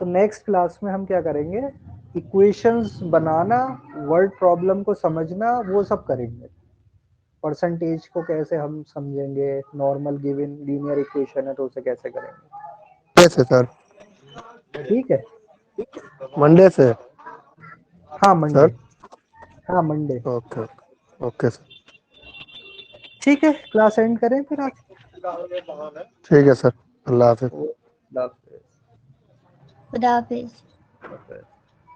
तो नेक्स्ट क्लास में हम क्या करेंगे, इक्वेशंस बनाना, वर्ड प्रॉब्लम को समझना, वो सब करेंगे। परसेंटेज को कैसे हम समझेंगे, नॉर्मल गिवन लीनियर इक्वेशन है तो उसे कैसे करेंगे। कैसे सर? ठीक है, मंडे से? हाँ मंडे, सर हाँ मंडे। ओके ओके सर, ठीक है, क्लास एंड करें फिर आज। ठीक है सर, अल्लाह हाफिज। ओ, खुदा हाफिज। खुदा हाफिज। खुदा हाफिज।